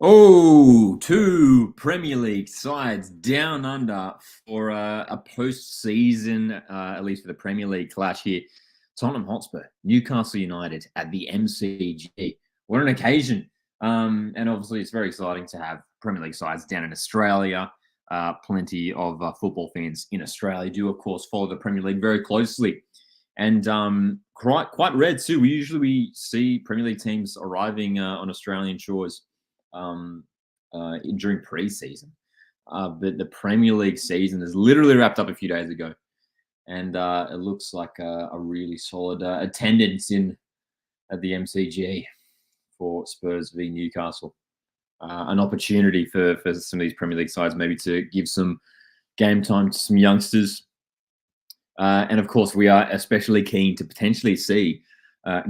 Oh, two Premier League sides down under for a post-season, at least for the Premier League clash here. Tottenham Hotspur, Newcastle United at the MCG. What an occasion. And obviously it's very exciting to have Premier League sides down in Australia. Plenty of football fans in Australia do, of course, follow the Premier League very closely. And quite rare too. We see Premier League teams arriving on Australian shores during pre-season. But the Premier League season is literally wrapped up a few days ago, and it looks like a really solid attendance at the MCG for Spurs v Newcastle. An opportunity for some of these Premier League sides maybe to give some game time to some youngsters. And of course, we are especially keen to potentially see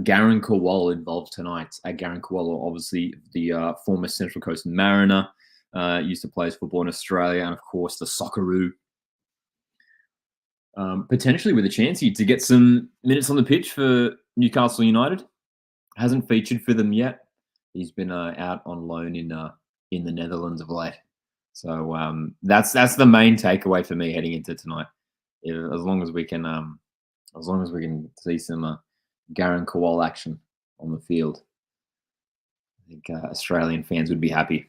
Garen Kowal involved tonight. Garen Kowal, obviously the former Central Coast Mariner, used to play his football in Australia, and of course the Socceroo. Potentially with a chance here to get some minutes on the pitch for Newcastle United. Hasn't featured for them yet. He's been out on loan in the Netherlands of late. So that's the main takeaway for me heading into tonight. As long as we can see some Garen Kowal action on the field, I think Australian fans would be happy.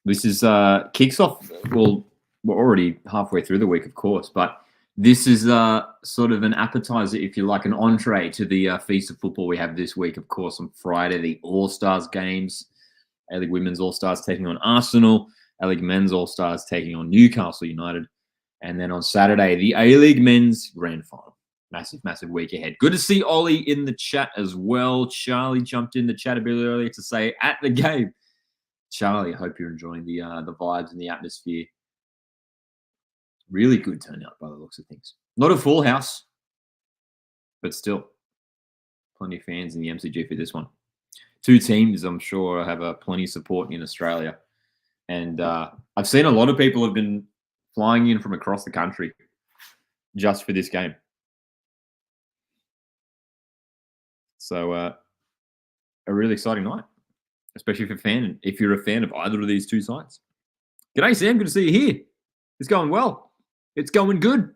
This is kicks off. Well, we're already halfway through the week, of course, but this is sort of an appetizer, if you like, an entree to the feast of football we have this week. Of course, on Friday, the All-Stars games. A-League Women's All-Stars taking on Arsenal. A-League Men's All-Stars taking on Newcastle United. And then on Saturday, the A-League Men's Grand Final. Massive week ahead. Good to see Ollie in the chat as well. Charlie jumped in the chat a bit earlier to say, at the game. Charlie, I hope you're enjoying the vibes and the atmosphere. Really good turnout by the looks of things. Not a full house, but still plenty of fans in the MCG for this one. Two teams, I'm sure, have plenty of support in Australia. And I've seen a lot of people have been flying in from across the country just for this game. So a really exciting night, especially if you're a fan of either of these two sides. G'day, Sam. Good to see you here. It's going well. It's going good.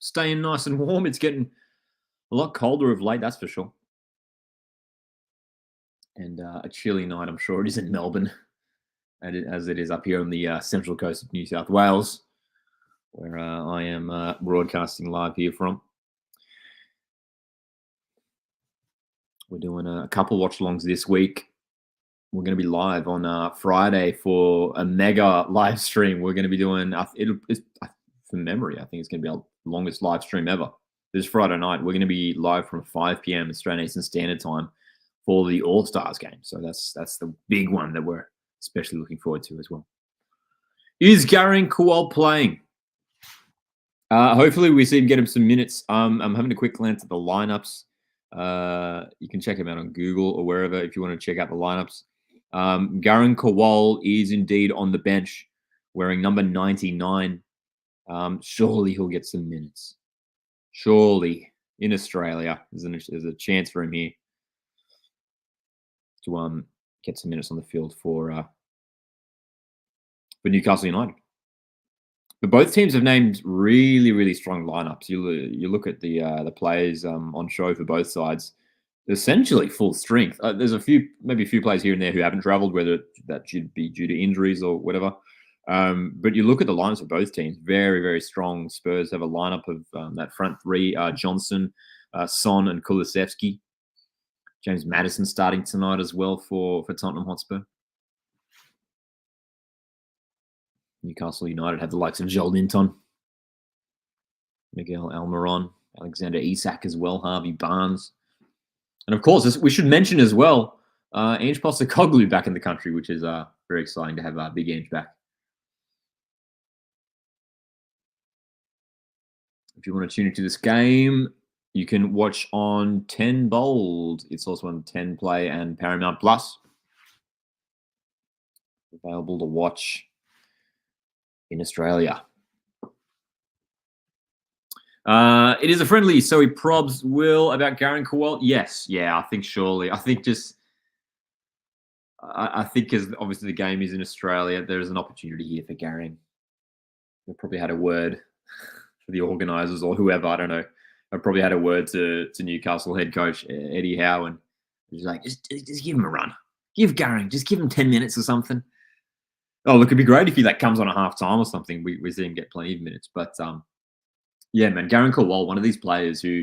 Staying nice and warm. It's getting a lot colder of late, that's for sure. And a chilly night, I'm sure it is in Melbourne, as it is up here on the central coast of New South Wales, where I am broadcasting live here from. We're doing a couple watch-alongs this week. We're going to be live on Friday for a mega live stream. We're going to be doing, from memory, I think it's going to be our longest live stream ever. This Friday night, we're going to be live from 5 p.m. Australian Eastern Standard Time for the All-Stars game. So that's the big one that we're especially looking forward to as well. Is Garen Kowal playing? Hopefully we see him get him some minutes. I'm having a quick glance at the lineups. You can check him out on Google or wherever if you want to check out the lineups. Garen Kowal is indeed on the bench, wearing number 99. Surely he'll get some minutes. Surely in Australia, there's a chance for him here to get some minutes on the field for Newcastle United. But both teams have named really strong lineups. You look at the players on show for both sides. Essentially full strength. There's maybe a few players here and there who haven't travelled, whether that should be due to injuries or whatever. But you look at the lineups of both teams, very strong. Spurs have a lineup of that front three: Johnson, Son, and Kulusevski. James Maddison starting tonight as well for Tottenham Hotspur. Newcastle United have the likes of Joel Linton, Miguel Almiron, Alexander Isak as well, Harvey Barnes. And of course, we should mention as well, Ange Postecoglou back in the country, which is very exciting to have Big Ange back. If you want to tune into this game, you can watch on 10 Bold. It's also on 10 Play and Paramount Plus. Available to watch in Australia. It is a friendly, so he probs Will about Garen Cowell. Yes, yeah, I think surely. I think just, I think because obviously the game is in Australia, there's an opportunity here for Garen. They probably had a word for the organisers or whoever. I don't know. I probably had a word to Newcastle head coach Eddie Howe, and he's like, just give him a run. Give Garen, just give him 10 minutes or something. Oh, look, it'd be great if he like comes on a half time or something. We see him get plenty of minutes, but yeah, man, Garen Cowell, one of these players who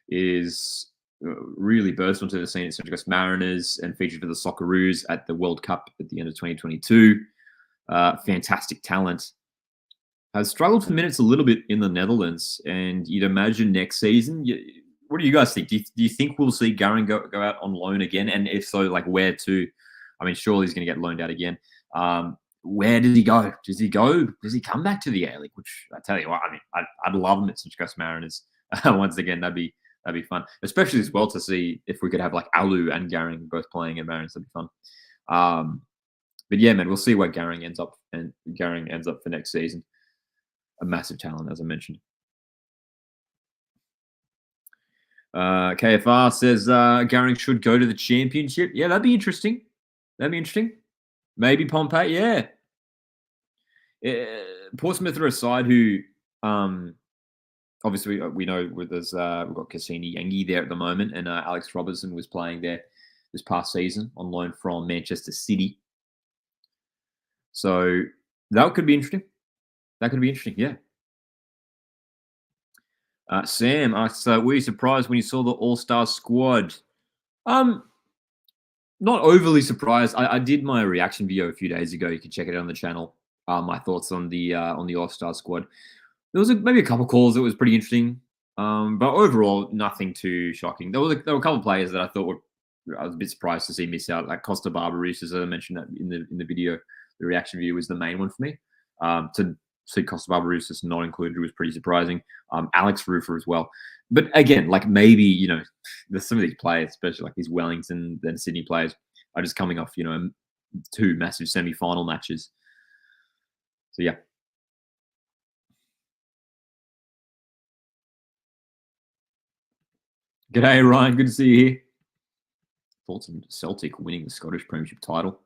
is really burst onto the scene at Central Coast Mariners and featured for the Socceroos at the World Cup at the end of 2022. Fantastic talent. Has struggled for minutes a little bit in the Netherlands, and you'd imagine next season. What do you guys think? Do you think we'll see Garen go out on loan again? And if so, like where to? I mean, surely he's going to get loaned out again. Where does he go? Does he go? Does he come back to the A League? Which I tell you what, I mean, I'd love him at Central Coast Mariners. Once again, that'd be fun, especially as well to see if we could have like Alu and Garen both playing at Mariners. That'd be fun. But yeah, man, we'll see where Garen ends up for next season. A massive talent, as I mentioned. KFR says Garen should go to the championship. Yeah, that'd be interesting. Maybe Pompey, yeah. Portsmouth are a side who, obviously, we know we've got Cassini Yengi there at the moment, and Alex Robertson was playing there this past season on loan from Manchester City. So that could be interesting. Yeah. Sam asks, were you surprised when you saw the All-Star squad? Not overly surprised. I did my reaction video a few days ago. You can check it out on the channel. My thoughts on the All-Star squad. There was maybe a couple calls that was pretty interesting, but overall, nothing too shocking. There were a couple of players that I thought I was a bit surprised to see miss out, like Costa Barbarouses, as I mentioned that in the video. The reaction video was the main one for me. To see Costa Barbarouses not included was pretty surprising. Alex Rufer as well. But again, like maybe, there's some of these players, especially like these Wellington and Sydney players, are just coming off, 2 massive semi-final matches. So yeah. G'day, Ryan. Good to see you here. Thoughts on Celtic winning the Scottish Premiership title?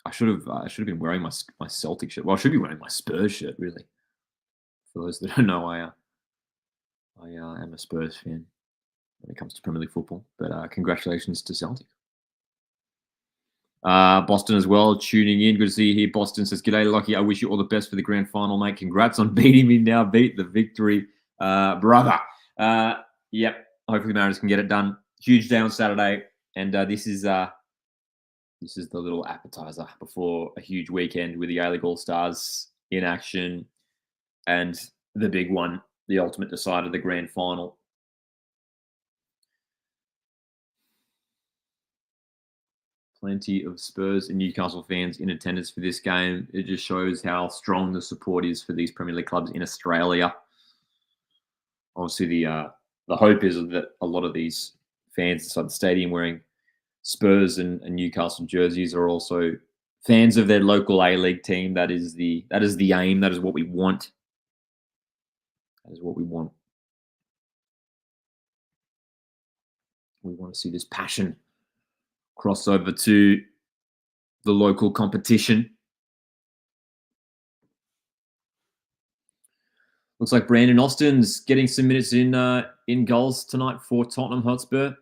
I should have been wearing my Celtic shirt. Well, I should be wearing my Spurs shirt, really. For those that don't know, I am a Spurs fan when it comes to Premier League football. But congratulations to Celtic. Boston as well, tuning in. Good to see you here. Boston says, "G'day, Lockie. I wish you all the best for the grand final, mate. Congrats on beating me now. Beat the victory, brother." Yep. Hopefully, Mariners can get it done. Huge day on Saturday, and this is the little appetizer before a huge weekend with the A-League All-Stars in action, and the big one, the ultimate decider, the grand final. Plenty of Spurs and Newcastle fans in attendance for this game. It just shows how strong the support is for these Premier League clubs in Australia. Obviously, the hope is that a lot of these fans inside the stadium wearing Spurs and Newcastle jerseys are also fans of their local A-League team. That is the aim. That is what we want. We want to see this passion cross over to the local competition. Looks like Brandon Austin's getting some minutes in goals tonight for Tottenham Hotspur.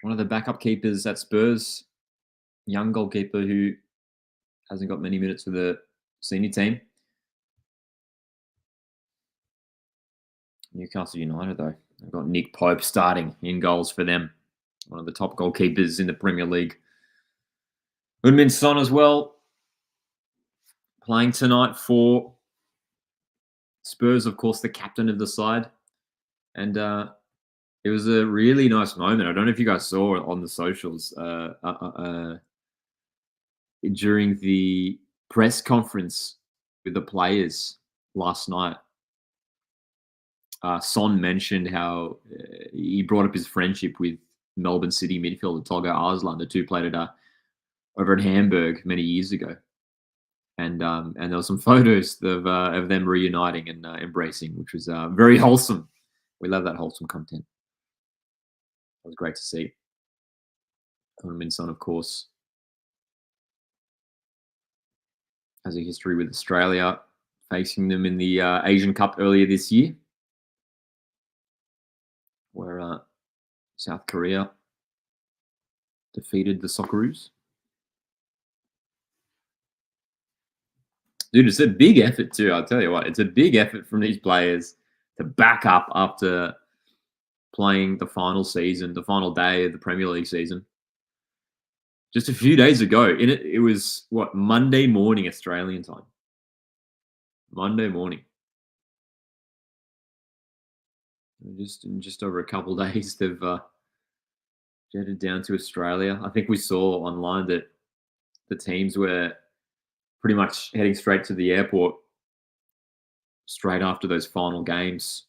One of the backup keepers at Spurs, young goalkeeper who hasn't got many minutes for the senior team. Newcastle United, though, they've got Nick Pope starting in goals for them. One of the top goalkeepers in the Premier League. Heung-min Son as well, playing tonight for Spurs, of course, the captain of the side. And it was a really nice moment. I don't know if you guys saw it on the socials during the press conference with the players last night. Son mentioned how he brought up his friendship with Melbourne City midfielder Tolga Arslan. The two played over in Hamburg many years ago. and there were some photos of them reuniting and embracing, which was very wholesome. We love that wholesome content. It was great to see. Min Son, of course, has a history with Australia, facing them in the Asian Cup earlier this year, where South Korea defeated the Socceroos. Dude, it's a big effort too. I'll tell you what, it's a big effort from these players to back up after playing the final season, the final day of the Premier League season. Just a few days ago, it was what, Monday morning Australian time. Monday morning. In just over a couple of days, they've jetted down to Australia. I think we saw online that the teams were pretty much heading straight to the airport straight after those final games.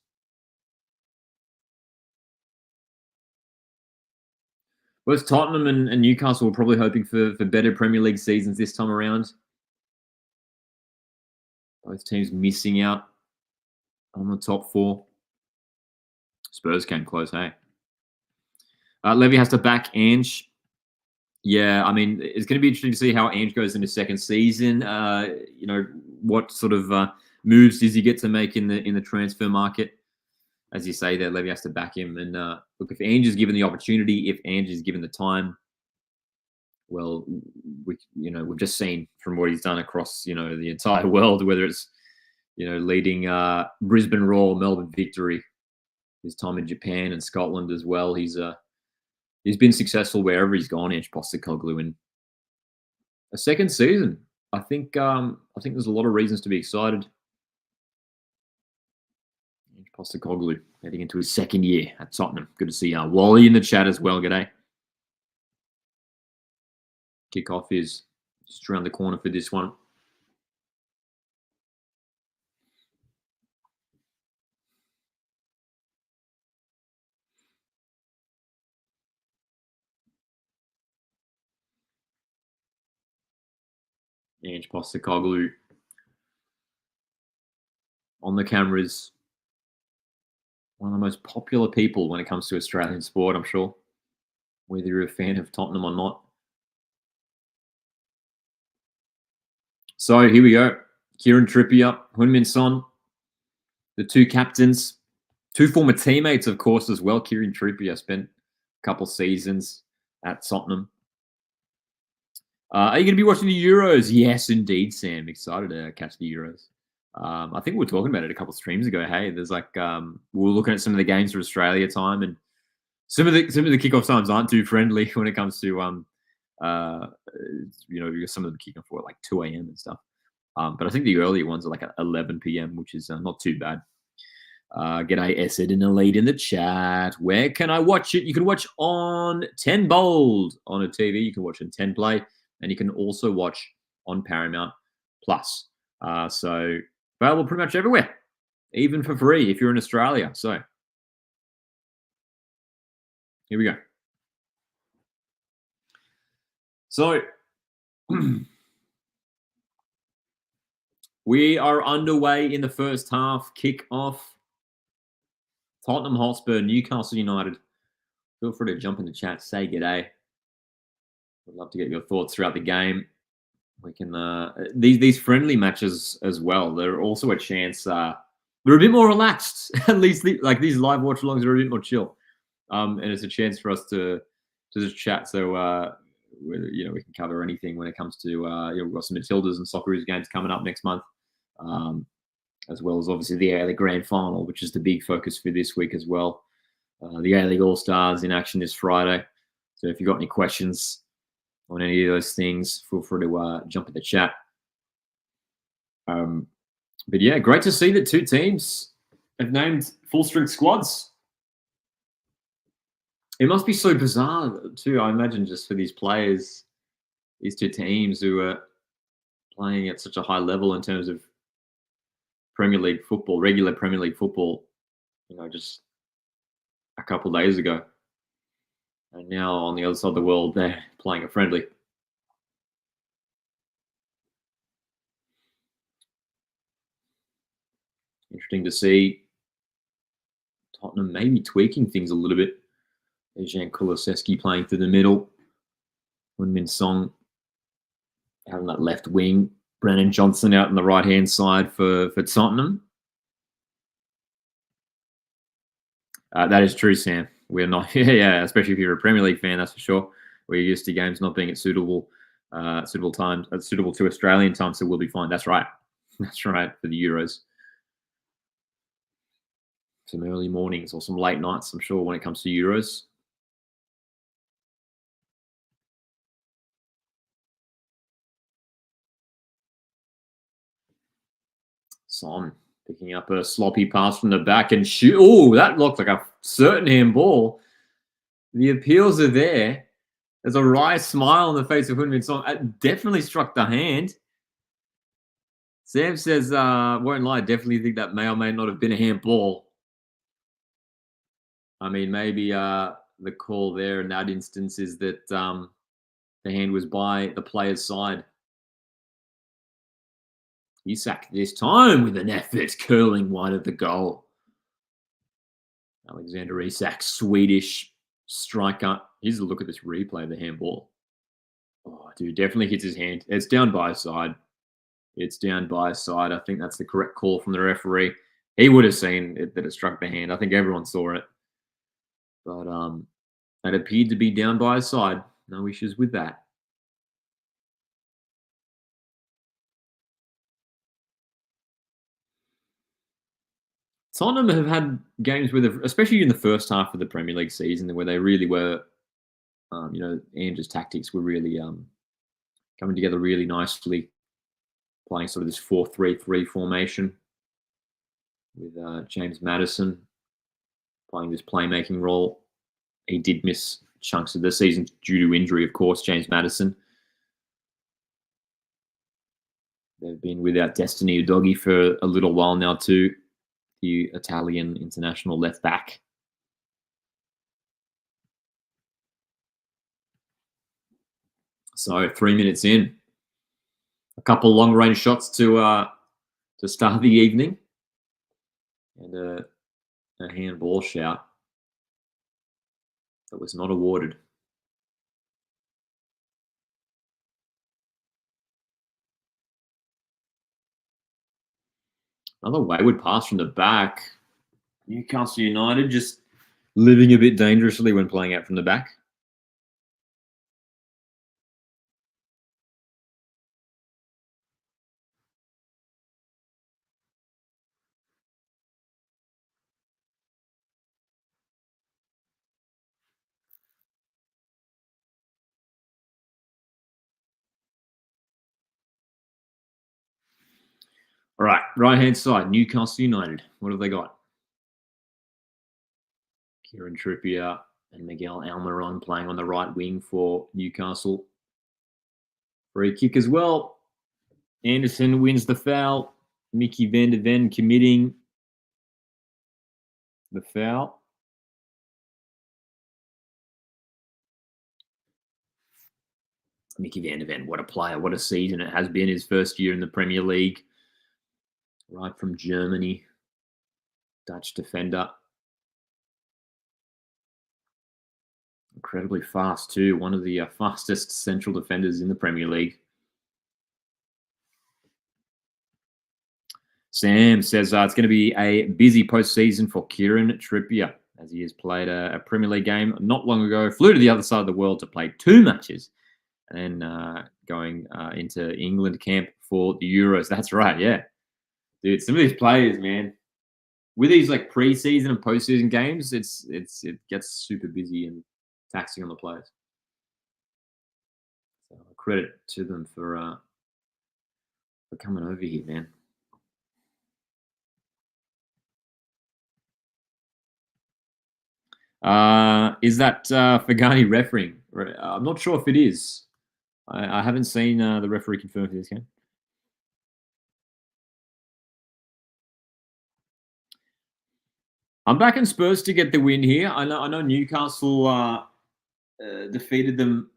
Both Tottenham and Newcastle were probably hoping for better Premier League seasons this time around. Both teams missing out on the top four. Spurs came close, hey? Levy has to back Ange. Yeah, I mean, it's going to be interesting to see how Ange goes in his second season. What sort of moves does he get to make in the transfer market? As you say there, Levy has to back him. And look, if Ange is given the opportunity, if Ange is given the time, well, we've just seen from what he's done across, the entire world, whether it's, leading Brisbane Roar, Melbourne Victory, his time in Japan and Scotland as well. He's been successful wherever he's gone, Ange Postecoglou, in a second season. I think there's a lot of reasons to be excited. Ange Postecoglou heading into his second year at Tottenham. Good to see Wally in the chat as well. G'day. Kickoff is just around the corner for this one. Ange Postecoglou on the cameras, one of the most popular people when it comes to Australian sport, I'm sure, whether you're a fan of Tottenham or not. So here we go. Kieran Trippier, Min Son, the two captains, two former teammates, of course, as well. Kieran Trippier spent a couple seasons at Tottenham. Are you going to be watching the Euros? Yes, indeed, Sam. Excited to catch the Euros. I think we were talking about it a couple of streams ago. Hey, there's we were looking at some of the games for Australia time, and some of the kickoff times aren't too friendly when it comes to some of them kicking off at like 2 a.m. and stuff. But I think the earlier ones are like at 11 p.m., which is not too bad. G'day, Esed and Elite in the chat. Where can I watch it? You can watch on 10 Bold on a TV. You can watch on 10 Play, and you can also watch on Paramount Plus. So available pretty much everywhere, even for free if you're in Australia. So here we go. So we are underway in the first half. Kick-off. Tottenham Hotspur, Newcastle United. Feel free to jump in the chat, say g'day. I'd love to get your thoughts throughout the game. We can these friendly matches as well. They're also a chance. They're a bit more relaxed. At least like these live watch alongs are a bit more chill. And it's a chance for us to just chat. So we can cover anything when it comes to we've got some Matildas and Socceroos games coming up next month, as well as obviously the A-League Grand Final, which is the big focus for this week as well. The A-League All-Stars in action this Friday. So if you've got any questions on any of those things, feel free to jump in the chat. But yeah, great to see that two teams have named full-strength squads. It must be so bizarre too, I imagine, just for these players, these two teams who are playing at such a high level in terms of Premier League football, regular Premier League football, just a couple of days ago. And now on the other side of the world, they're playing a friendly. Interesting to see Tottenham maybe tweaking things a little bit. Dejan Kulusevski playing through the middle. Heung-min Son having that left wing. Brennan Johnson out on the right-hand side for Tottenham. That is true, Sam. We're not, yeah, especially if you're a Premier League fan, that's for sure. We're used to games not being at suitable times, suitable to Australian time, so we'll be fine. That's right. That's right for the Euros. Some early mornings or some late nights, I'm sure, when it comes to Euros. Son picking up a sloppy pass from the back and shoot. Oh, that looked like a certain handball. The appeals are there. There's a wry smile on the face of Heung-min Son. It definitely struck the hand. Sam says, won't lie, definitely think that may or may not have been a handball. I mean, maybe the call there in that instance is that the hand was by the player's side. Isak this time with an effort, curling wide of the goal. Alexander Isak, Swedish striker. Here's a look at this replay of the handball. Oh, dude, definitely hits his hand. It's down by side. It's down by side. I think that's the correct call from the referee. He would have seen it, that it struck the hand. I think everyone saw it. But it appeared to be down by his side. No issues with that. Tottenham have had games with, especially in the first half of the Premier League season, where they really were, Andrew's tactics were really coming together really nicely, playing sort of this 4-3-3 formation with James Maddison playing this playmaking role. He did miss chunks of the season due to injury, of course, James Maddison. They've been without Destiny Udogie for a little while now too, the Italian international left back. So 3 minutes in, a couple long range shots to start the evening, and a handball shout that was not awarded. Another wayward pass from the back. Newcastle United just living a bit dangerously when playing out from the back. All right, right-hand side, Newcastle United. What have they got? Kieran Trippier and Miguel Almiron playing on the right wing for Newcastle. Free kick as well. Anderson wins the foul. Mickey van der Ven committing the foul. Mickey van der Ven, what a player, what a season it has been. His first year in the Premier League. Right from Germany. Dutch defender. Incredibly fast too. One of the fastest central defenders in the Premier League. Sam says it's going to be a busy postseason for Kieran Trippier, as he has played a Premier League game not long ago. Flew to the other side of the world to play 2 matches, and then going into England camp for the Euros. That's right, yeah. Dude, some of these players, man, with these like pre-season and post-season games, it gets super busy and taxing on the players. So credit to them for coming over here, man. Is that Fagani refereeing? I'm not sure if it is. I haven't seen the referee confirm for this game. I'm backing Spurs to get the win here. I know Newcastle defeated them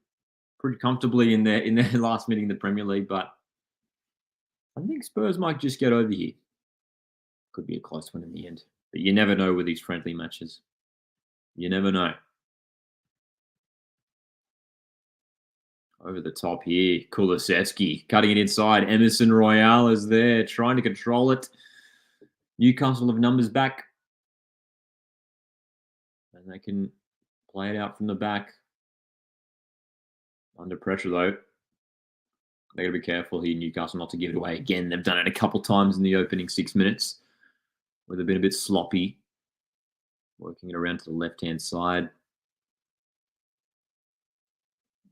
pretty comfortably in their last meeting in the Premier League, but I think Spurs might just get over here. Could be a close one in the end. But you never know with these friendly matches. You never know. Over the top here, Kulusevski cutting it inside. Emerson Royale is there, trying to control it. Newcastle have numbers back. And they can play it out from the back. Under pressure, though. They got to be careful here, Newcastle, not to give it away again. They've done it a couple times in the opening 6 minutes, where they've been a bit sloppy. Working it around to the left-hand side.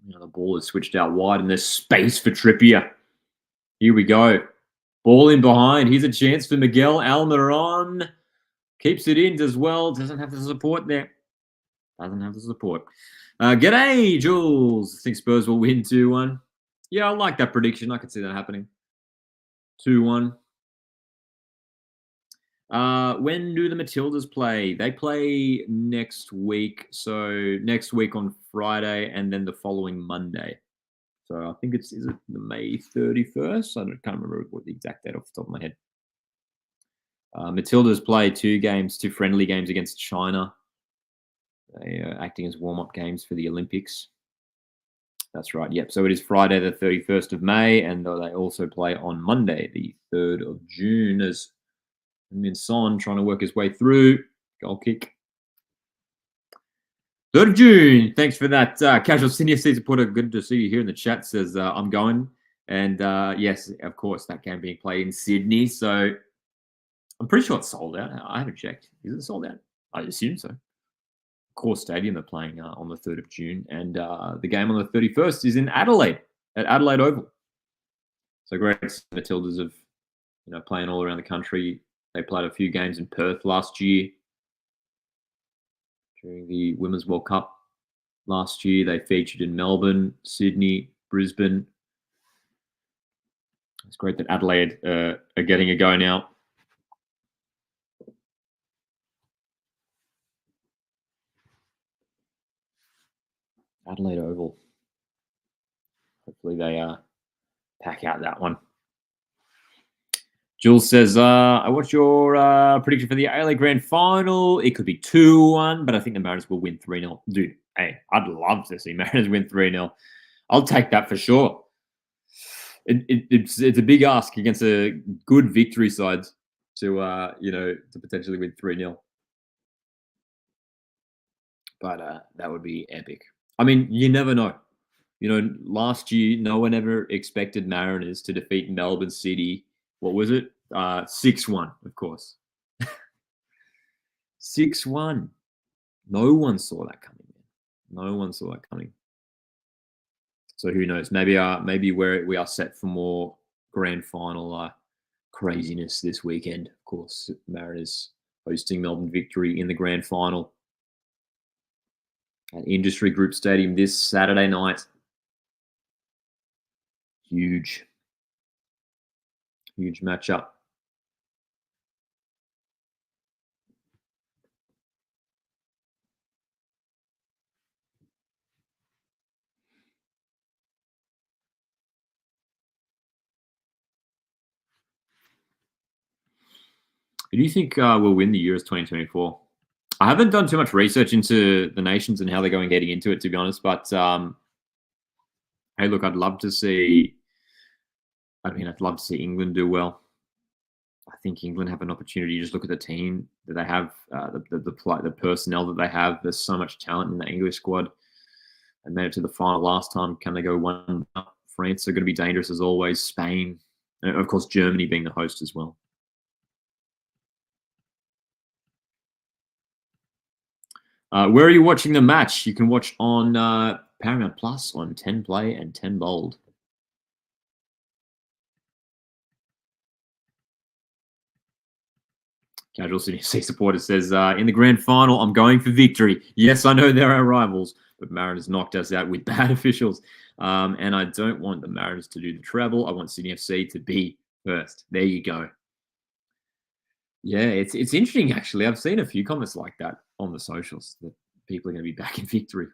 The ball is switched out wide, and there's space for Trippier. Here we go. Ball in behind. Here's a chance for Miguel Almiron. Keeps it in as well. Doesn't have the support there. Doesn't have the support. G'day, Jules. I think Spurs will win 2-1. Yeah, I like that prediction. I could see that happening. 2-1. When do the Matildas play? They play next week. So next week on Friday and then the following Monday. So I think is it May 31st? I can't remember what the exact date off the top of my head. Matildas play 2 friendly games against China. They are acting as warm-up games for the Olympics. That's right. Yep. So it is Friday, the 31st of May, and they also play on Monday, the 3rd of June, as Min Son trying to work his way through. Goal kick. 3rd of June. Thanks for that. Casual Senior C supporter. Good to see you here in the chat. Says, I'm going. And yes, of course, that game being played in Sydney. So I'm pretty sure it's sold out. I haven't checked. Is it sold out? I assume so. Core Stadium they're playing on the 3rd of June. And the game on the 31st is in Adelaide, at Adelaide Oval. So great. Matildas of playing all around the country. They played a few games in Perth last year during the Women's World Cup. Last year, they featured in Melbourne, Sydney, Brisbane. It's great that Adelaide are getting a go now. Adelaide Oval. Hopefully they pack out that one. Jules says, what's your prediction for the A-League Grand Final? It could be 2-1, but I think the Mariners will win 3-0. Dude, hey, I'd love to see Mariners win 3-0. I'll take that for sure. It's a big ask against a good victory side to potentially win 3-0. But that would be epic. I mean, you never know. Last year, no one ever expected Mariners to defeat Melbourne City. What was it? 6-1, of course. 6-1. No one saw that coming. No one saw that coming. So who knows? Maybe we are set for more grand final craziness this weekend. Of course, Mariners hosting Melbourne Victory in the grand final at Industry Group Stadium this Saturday night. Huge matchup. Who do you think will win the Euros 2024? I haven't done too much research into the nations and how they're getting into it, to be honest. But hey, look, I'd love to see England do well. I think England have an opportunity. You just look at the team that they have, the personnel that they have. There's so much talent in the English squad. They made it to the final last time. Can they go one up? France are going to be dangerous as always. Spain, and of course, Germany being the host as well. Where are you watching the match? You can watch on Paramount Plus on 10 Play and 10 Bold. Casual City FC supporter says, in the grand final, I'm going for victory. Yes, I know they're our rivals, but Mariners knocked us out with bad officials. And I don't want the Mariners to do the treble. I want Sydney FC to be first. There you go. Yeah, it's interesting, actually. I've seen a few comments like that on the socials that people are going to be back in victory.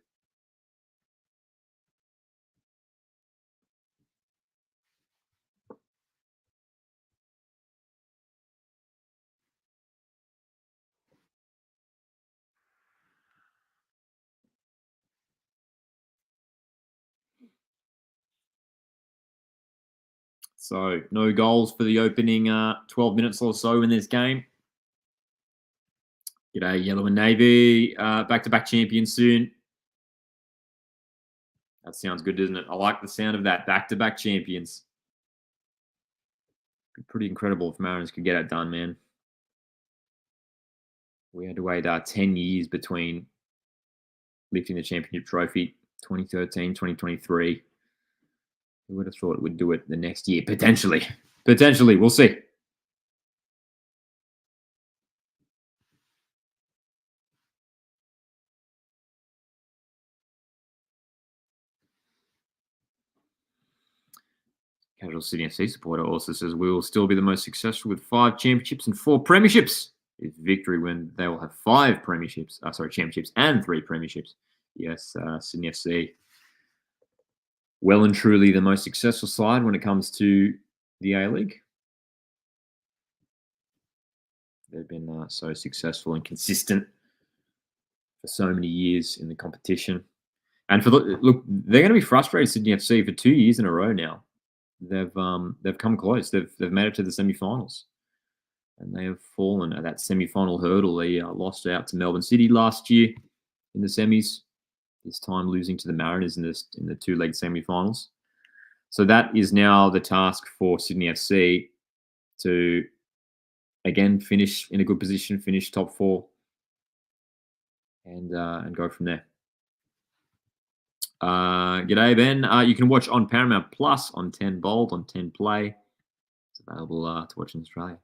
So no goals for the opening 12 minutes or so in this game. G'day, Yellow and Navy. Back-to-back champions soon. That sounds good, doesn't it? I like the sound of that. Back-to-back champions. Be pretty incredible if Mariners could get it done, man. We had to wait 10 years between lifting the championship trophy, 2013, 2023. Who would have thought it would do it the next year? Potentially. Potentially. We'll see. Casual Sydney FC supporter also says we will still be the most successful with 5 championships and 4 premierships. It's victory when they will have 5 premierships. Championships and 3 premierships. Yes, Sydney FC. Well and truly the most successful side when it comes to the A-League. They've been so successful and consistent for so many years in the competition. And look, they're going to be frustrated, Sydney FC, for 2 years in a row now. They've come close. They've made it to the semi-finals, and they have fallen at that semi-final hurdle. They lost out to Melbourne City last year in the semis. This time losing to the Mariners in the 2-leg semi-finals. So that is now the task for Sydney FC to again finish in a good position, finish top 4, and go from there. G'day, Ben. You can watch on Paramount Plus on 10 Bold, on 10 Play. It's available to watch in Australia.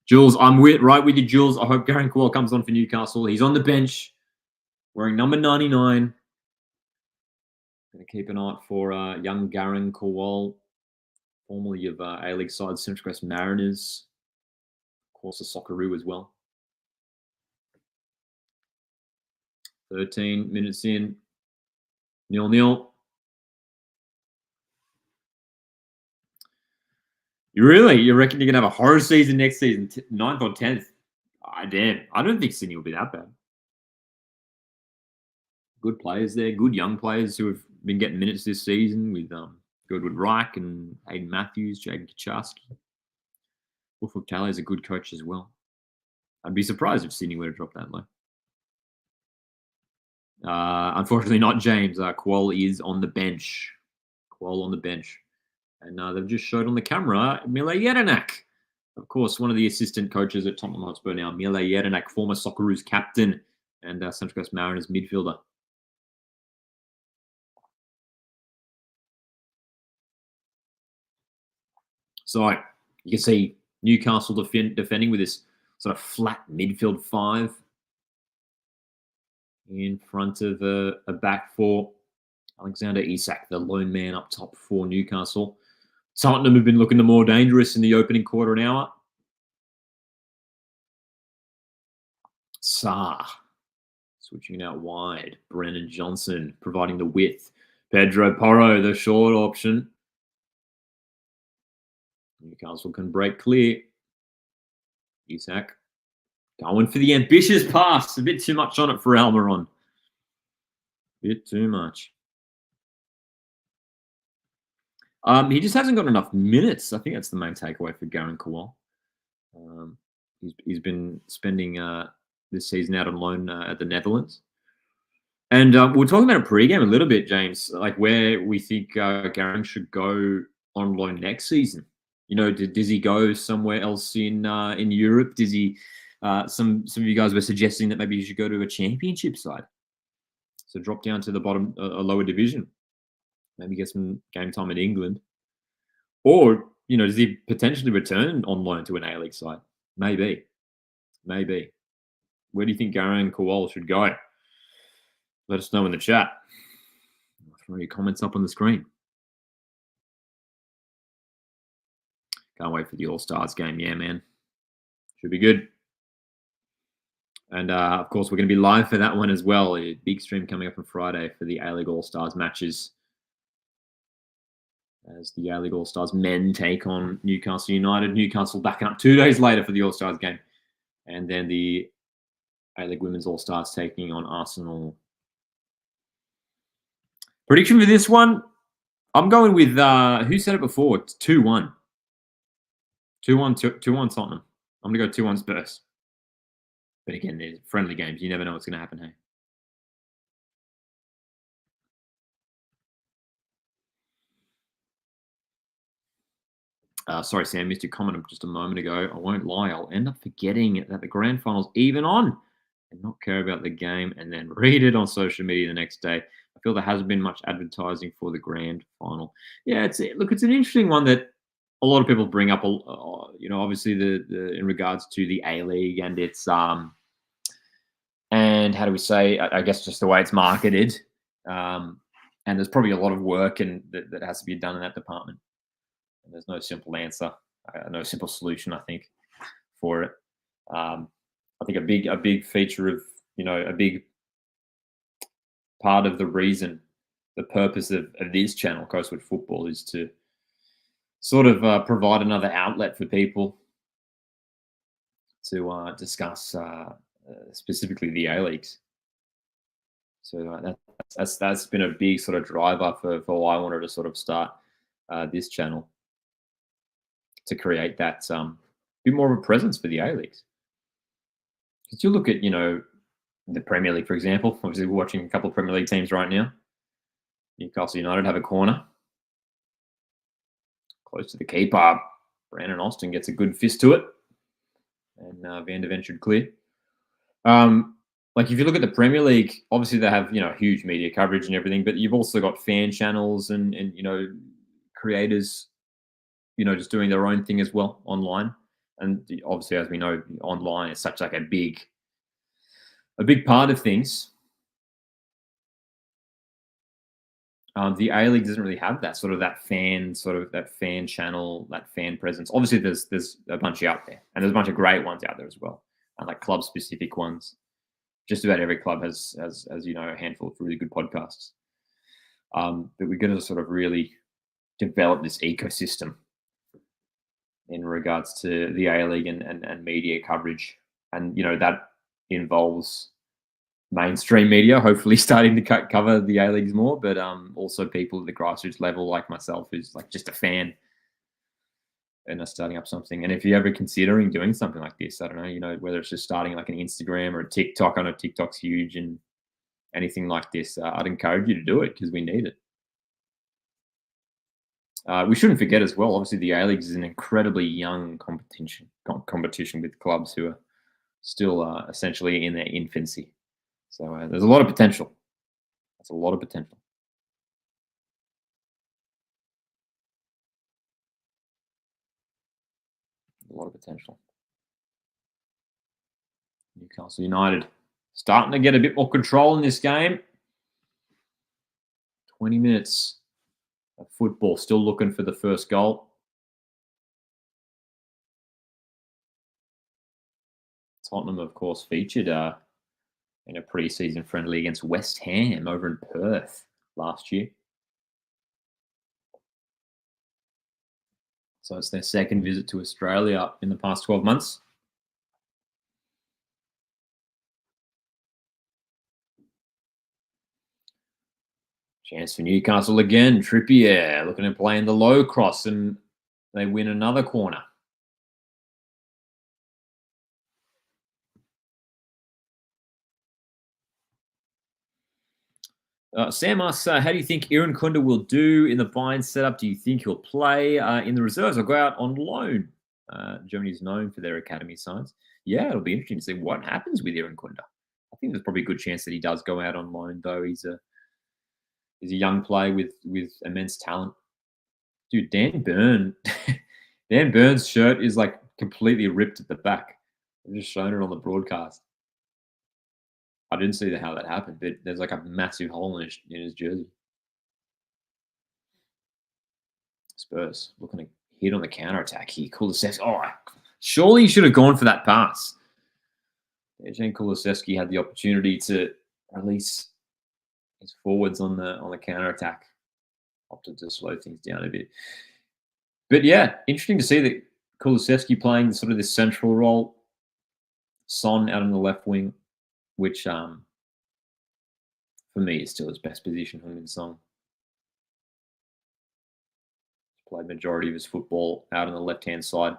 Jules, I'm right with you, Jules. I hope Garang Kuol comes on for Newcastle. He's on the bench, wearing number 99. Going to keep an eye out for young Garang Kuol, formerly of A-League side Central Coast Mariners. Of course, the Socceroo as well. 13 minutes in. 0-0. You reckon you're going to have a horror season next season, 9th or 10th? Damn. I don't think Sydney will be that bad. Good players there, good young players who have been getting minutes this season with Goodwood Reich and Hayden Matthews, Jaden Kaczarski. Wolfwood Talley is a good coach as well. I'd be surprised if Sydney were to drop that low. Unfortunately, not James. Kuol is on the bench. Kuol on the bench. And they've just showed on the camera Mile Jedinak. Of course, one of the assistant coaches at Tottenham Hotspur now, Mile Jedinak, former Socceroos captain and Central Coast Mariners midfielder. So you can see Newcastle defending with this sort of flat midfield 5 in front of a back 4. Alexander Isak, the lone man up top for Newcastle. Tottenham have been looking the more dangerous in the opening quarter and hour. Sarr switching it out wide. Brennan Johnson providing the width. Pedro Porro, the short option. Newcastle can break clear. Isak going for the ambitious pass. A bit too much on it for Almiron. Bit too much. He just hasn't got enough minutes. I think that's the main takeaway for Garang Kuol. He's been spending this season out on loan at the Netherlands. And we were talking about a pre-game a little bit, James, like where we think Garang should go on loan next season. You know, does he go somewhere else in Europe? Does he? Some of you guys were suggesting that maybe he should go to a championship side, so drop down to the bottom, a lower division, maybe get some game time in England, or does he potentially return on loan to an A-League side? Maybe. Where do you think Garang Kuol should go? Let us know in the chat. I'll throw your comments up on the screen. Can't wait for the All-Stars game. Yeah, man. Should be good. And, of course, we're going to be live for that one as well. A big stream coming up on Friday for the A-League All-Stars matches. As the A-League All-Stars men take on Newcastle United. Newcastle backing up 2 days later for the All-Stars game. And then the A-League Women's All-Stars taking on Arsenal. Prediction for this one? I'm going with who said it before? It's 2-1. 2-1, 2-1 Tottenham. I'm gonna go 2-1 Spurs. But again, they're friendly games. You never know what's gonna happen. Hey. Sorry, Sam, missed your comment just a moment ago. I won't lie, I'll end up forgetting that the grand final's even on and not care about the game and then read it on social media the next day. I feel there hasn't been much advertising for the grand final. Yeah, it's an interesting one that a lot of people bring up. Obviously the in regards to the A League and its and how do we say? I guess just the way it's marketed. And there's probably a lot of work and that has to be done in that department. And there's no simple answer, no simple solution, I think, for it. I think a big feature of a big part of the reason, the purpose of this channel, Coastwood Football, is to sort of provide another outlet for people to discuss specifically the A Leagues. So that's been a big sort of driver for why I wanted to sort of start this channel, to create that bit more of a presence for the A Leagues. Because you look at the Premier League, for example. Obviously, we're watching a couple of Premier League teams right now. Newcastle United have a corner close to the keeper. Brandon Austin gets a good fist to it, and Van de Ven should clear. Like if you look at the Premier League, obviously they have huge media coverage and everything, but you've also got fan channels and creators, just doing their own thing as well online. And obviously, as we know, online is such like a big part of things. The A League doesn't really have that fan channel, that fan presence. Obviously, there's a bunch out there, and there's a bunch of great ones out there as well, and like club specific ones. Just about every club has a handful of really good podcasts. But we're going to sort of really develop this ecosystem in regards to the A League and media coverage, and that involves mainstream media hopefully starting to cover the A Leagues more, but also people at the grassroots level like myself, who's like just a fan and are starting up something. And if you're ever considering doing something like this, I don't know, whether it's just starting like an Instagram or a TikTok. I know TikTok's huge, and anything like this, I'd encourage you to do it because we need it. We shouldn't forget as well, obviously the A-Leagues is an incredibly young competition with clubs who are still essentially in their infancy. So there's a lot of potential. That's a lot of potential. A lot of potential. Newcastle United starting to get a bit more control in this game. 20 minutes of football, still looking for the first goal. Tottenham, of course, featured in a pre-season friendly against West Ham over in Perth last year. So it's their second visit to Australia in the past 12 months. Chance for Newcastle again. Trippier looking to play in the low cross, and they win another corner. Sam asks, how do you think Iran Kunda will do in the Bayern setup? Do you think he'll play in the reserves or go out on loan? Germany is known for their academy sides. Yeah, it'll be interesting to see what happens with Iran Kunda. I think there's probably a good chance that he does go out on loan, though. He's a young player with immense talent. Dude, Dan Burns' shirt is like completely ripped at the back. I've just shown it on the broadcast. I didn't see how that happened, but there's like a massive hole in his jersey. Spurs looking to hit on the counter attack here. Kulusevski. Oh, surely he should have gone for that pass. Dejan Kulusevski had the opportunity to release his forwards on the counter attack. Opted to slow things down a bit. But yeah, interesting to see that Kulusevski playing sort of this central role. Son out on the left wing, which for me is still his best position, him and Son. Played majority of his football out on the left-hand side.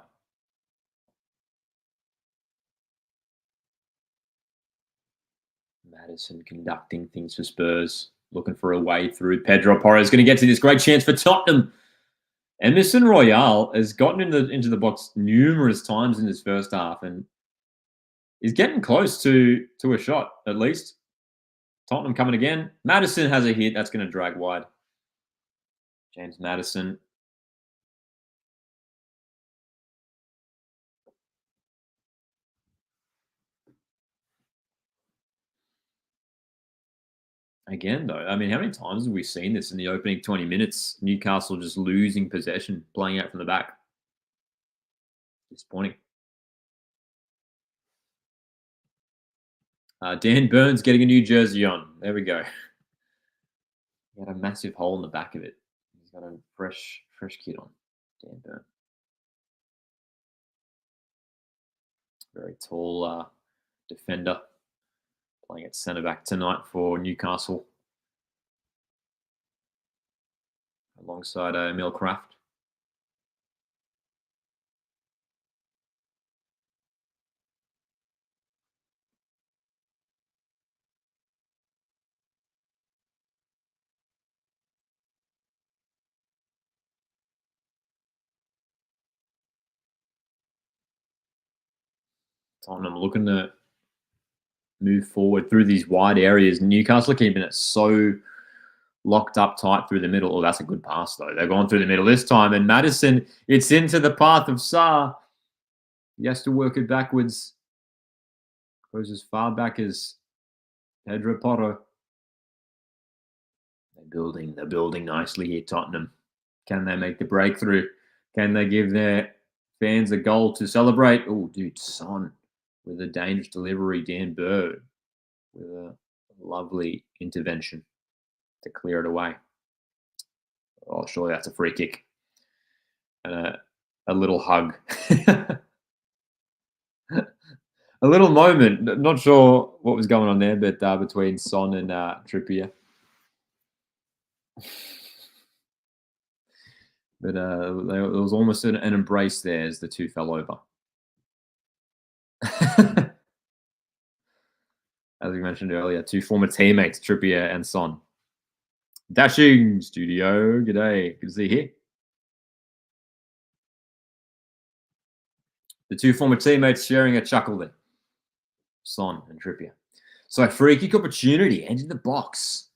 Maddison conducting things for Spurs, looking for a way through. Pedro Porro is going to get to this great chance for Tottenham. Emerson Royale has gotten into the box numerous times in this first half and is getting close to a shot, at least. Tottenham coming again. Maddison has a hit. That's going to drag wide. James Maddison. Again, though, I mean, how many times have we seen this in the opening 20 minutes? Newcastle just losing possession, playing out from the back. Disappointing. Dan Burns getting a new jersey on. There we go. He had a massive hole in the back of it. He's got a fresh kit on. Dan Burns. Very tall defender. Playing at centre back tonight for Newcastle. Alongside Emil Kraft. Tottenham looking to move forward through these wide areas. Newcastle keeping it so locked up tight through the middle. Oh, that's a good pass, though. They're going through the middle this time. And Maddison, it's into the path of Sarr. He has to work it backwards. Goes as far back as Pedro Porro. They're building nicely here, Tottenham. Can they make the breakthrough? Can they give their fans a goal to celebrate? Oh, dude, Son with a dangerous delivery. Dan Bird with a lovely intervention to clear it away. Oh, surely that's a free kick. And a little hug. A little moment. Not sure what was going on there, but between Son and Trippier. But there was almost an embrace there as the two fell over. As we mentioned earlier, two former teammates, Trippier and Son. Dashing studio, g'day, good to see you here. The two former teammates sharing a chuckle there. Son and Trippier. So free kick opportunity, entered the box.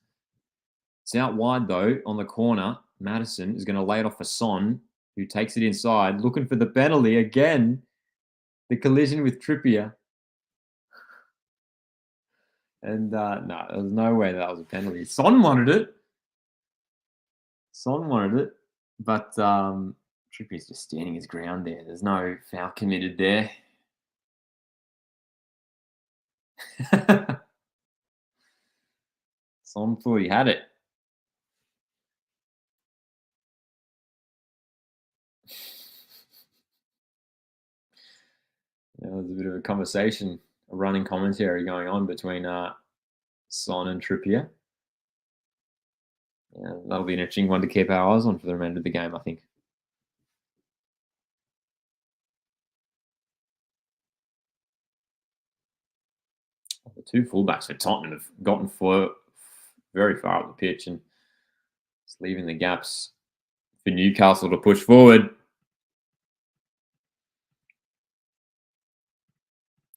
It's out wide though, on the corner. Maddison is going to lay it off for Son, who takes it inside, looking for the penalty again. The collision with Trippier. And no, there was no way that was a penalty. Son wanted it. But Trippier's just standing his ground there. There's no foul committed there. Son thought he had it. There's a bit of a conversation, a running commentary going on between Son and Trippier. Yeah, that'll be an interesting one to keep our eyes on for the remainder of the game, I think. The two fullbacks for Tottenham have gotten very far up the pitch and it's leaving the gaps for Newcastle to push forward.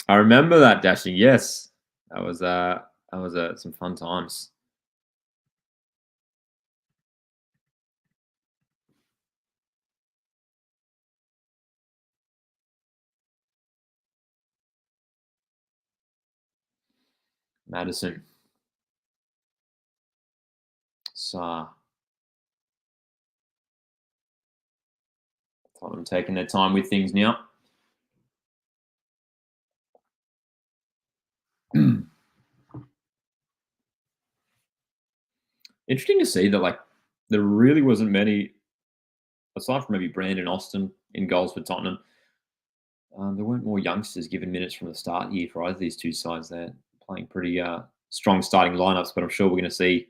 I remember that, Dashing. Yes, that was some fun times. Maddison. Sarr. Tottenham taking their time with things now. Interesting to see that, like, there really wasn't many, aside from maybe Brandon Austin in goals for Tottenham. There weren't more youngsters given minutes from the start here for either of these two sides. They're playing pretty strong starting lineups, but I'm sure we're going to see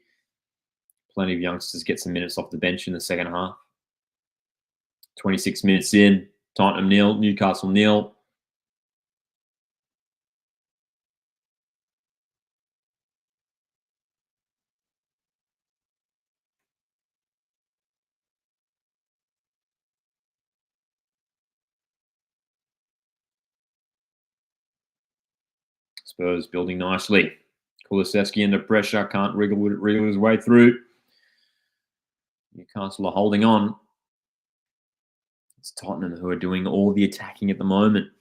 plenty of youngsters get some minutes off the bench in the second half. 26 minutes in, Tottenham 0, Newcastle 0. Spurs building nicely. Kulusevski under pressure, can't wriggle his way through. Newcastle are holding on. It's Tottenham who are doing all the attacking at the moment.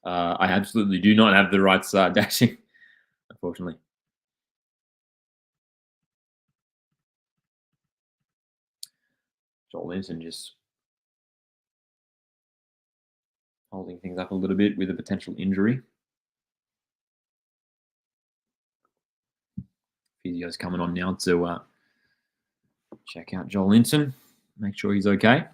I absolutely do not have the rights dashing, unfortunately. Joel Linton just holding things up a little bit with a potential injury. Physio's coming on now to check out Joel Linton, make sure he's okay.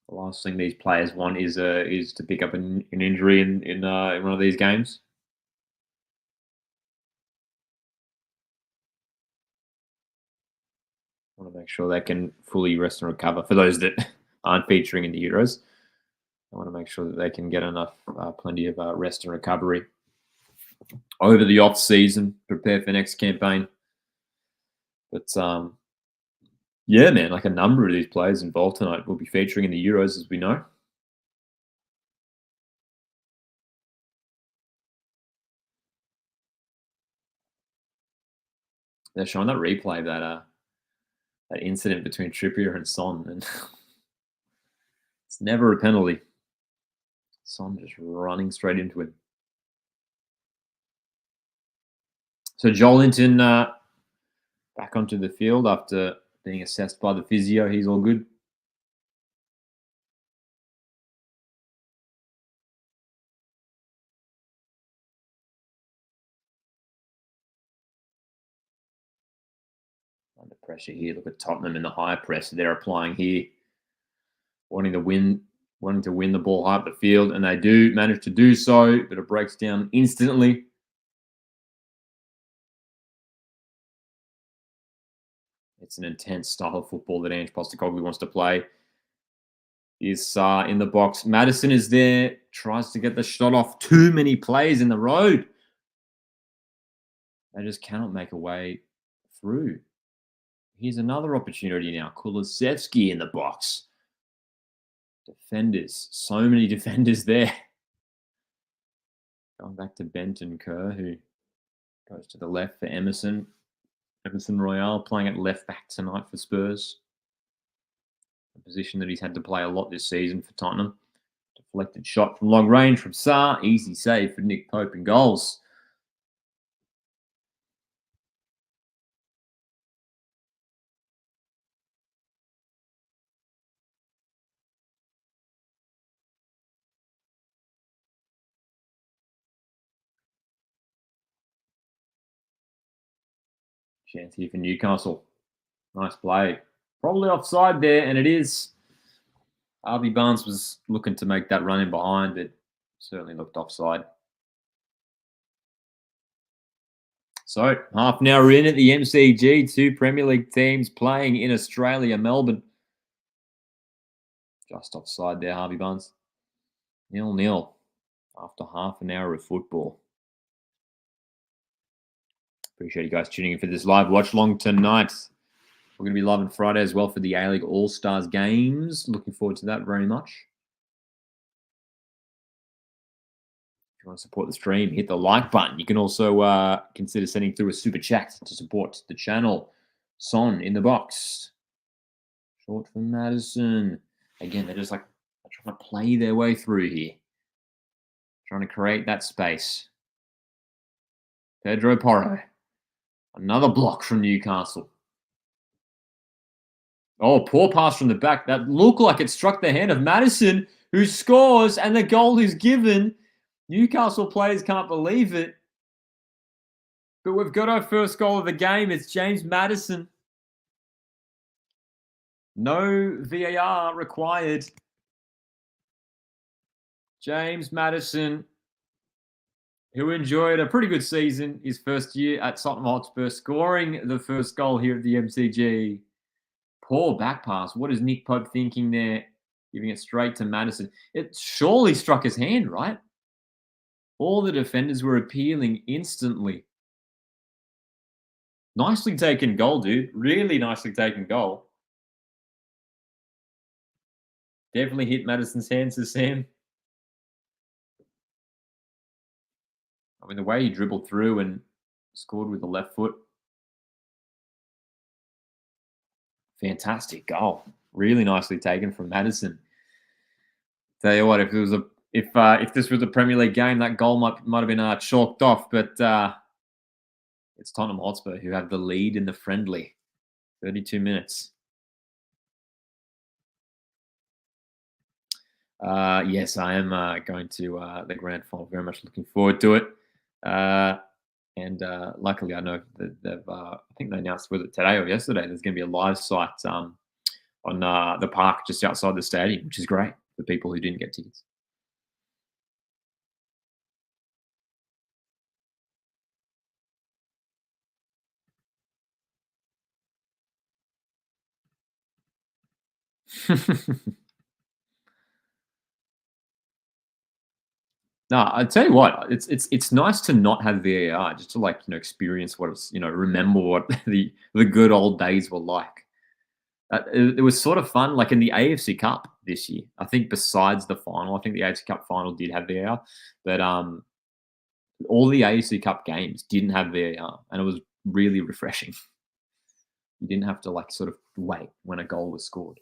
The last thing these players want is to pick up an injury in one of these games. Want to make sure they can fully rest and recover. For those that aren't featuring in the Euros, I want to make sure that they can get enough, plenty of rest and recovery over the off season, prepare for next campaign. But yeah, man, like a number of these players involved tonight will be featuring in the Euros, as we know. They're showing that replay, that incident between Trippier and Son, and it's never a penalty. Son just running straight into it. So Joel Linton back onto the field after being assessed by the physio. He's all good. Under pressure here. Look at Tottenham in the high press they're applying here, wanting to win the ball high up the field, and they do manage to do so, but it breaks down instantly. It's an intense style of football that Ange Postecoglou wants to play. He's in the box. Maddison is there, tries to get the shot off. Too many players in the road. They just cannot make a way through. Here's another opportunity now. Kulusevski in the box. Defenders. So many defenders there. Going back to Benton Kerr, who goes to the left for Emerson. Emerson Royale playing at left back tonight for Spurs. A position that he's had to play a lot this season for Tottenham. Deflected shot from long range from Sarr. Easy save for Nick Pope in goals. Chance here for Newcastle. Nice play. Probably offside there, and it is. Harvey Barnes was looking to make that run in behind, but certainly looked offside. So, half an hour in at the MCG, two Premier League teams playing in Australia, Melbourne. Just offside there, Harvey Barnes. 0-0 after half an hour of football. Appreciate you guys tuning in for this live watch along tonight. We're going to be live on Friday as well for the A-League All-Stars games. Looking forward to that very much. If you want to support the stream, hit the like button. You can also consider sending through a super chat to support the channel. Son in the box. Short for Maddison. Again, they're trying to play their way through here. Trying to create that space. Pedro Porro. Another block from Newcastle. Oh, poor pass from the back. That looked like it struck the hand of Maddison, who scores, and the goal is given. Newcastle players can't believe it. But we've got our first goal of the game. It's James Maddison. No VAR required. James Maddison who enjoyed a pretty good season his first year at Tottenham Hotspur, scoring the first goal here at the MCG. Poor back pass. What is Nick Pope thinking there? Giving it straight to Madison. It surely struck his hand, right? All the defenders were appealing instantly. Nicely taken goal, dude. Really nicely taken goal. Definitely hit Madison's hands, says Sam. I mean, the way he dribbled through and scored with the left foot. Fantastic goal. Really nicely taken from Madison. Tell you what, if it was if this was a Premier League game, that goal might have been chalked off. But it's Tottenham Hotspur who have the lead in the friendly. 32 minutes. Yes, I am going to the grand final. Very much looking forward to it. And luckily, I know that they've. I think they announced was it today or yesterday. There's going to be a live site on the park just outside the stadium, which is great for people who didn't get tickets. No, I tell you what, it's nice to not have VAR, just to experience what it's remember what the good old days were like. It was sort of fun, like in the AFC Cup this year. I think besides the final, I think the AFC Cup final did have VAR, but all the AFC Cup games didn't have VAR, and it was really refreshing. You didn't have to sort of wait when a goal was scored.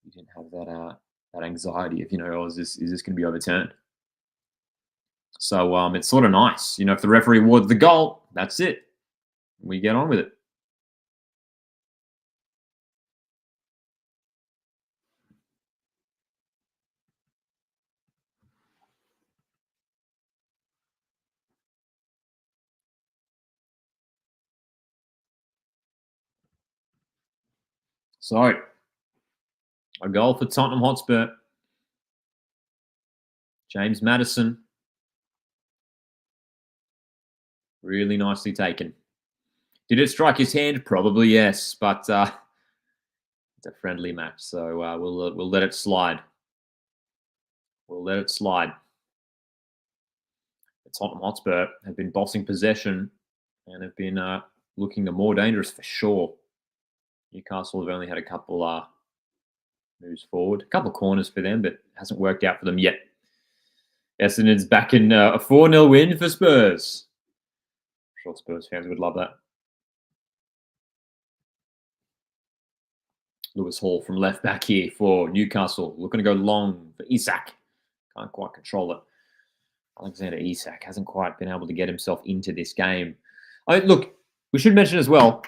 You didn't have that anxiety of oh, is this going to be overturned? So it's sort of nice, if the referee awards the goal, that's it. We get on with it. So, a goal for Tottenham Hotspur. James Madison. Really nicely taken. Did it strike his hand? Probably yes, but it's a friendly match, so we'll let it slide. We'll let it slide. The Tottenham Hotspur have been bossing possession and have been looking more dangerous for sure. Newcastle have only had a couple moves forward, a couple of corners for them, but it hasn't worked out for them yet. Essendon's back in a 4-0 win for Spurs. I'm sure Spurs fans would love that. Lewis Hall from left back here for Newcastle. Looking to go long for Isak. Can't quite control it. Alexander Isak hasn't quite been able to get himself into this game. Look, we should mention as well,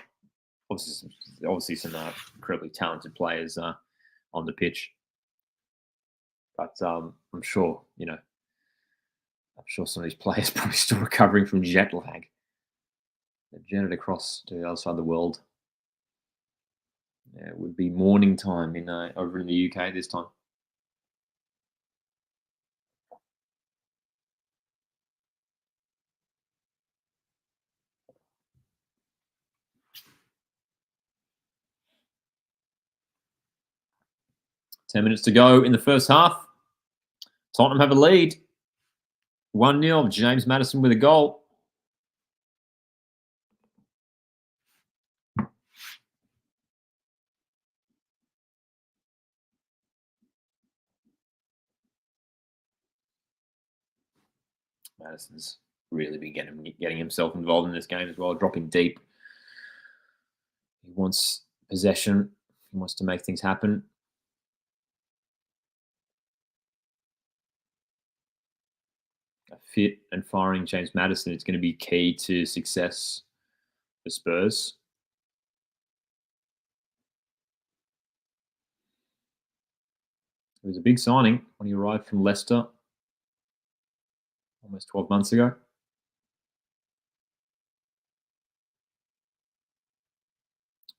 obviously some incredibly talented players on the pitch. But I'm sure, some of these players are probably still recovering from jet lag. They've jetted across to the other side of the world. Yeah, it would be morning time over in the UK this time. Ten minutes to go in the first half. Tottenham have a lead. 1-0. James Madison with a goal. Madison's really been getting himself involved in this game as well, dropping deep. He wants possession. He wants to make things happen. A fit and firing James Madison is going to be key to success for Spurs. It was a big signing when he arrived from Leicester almost 12 months ago.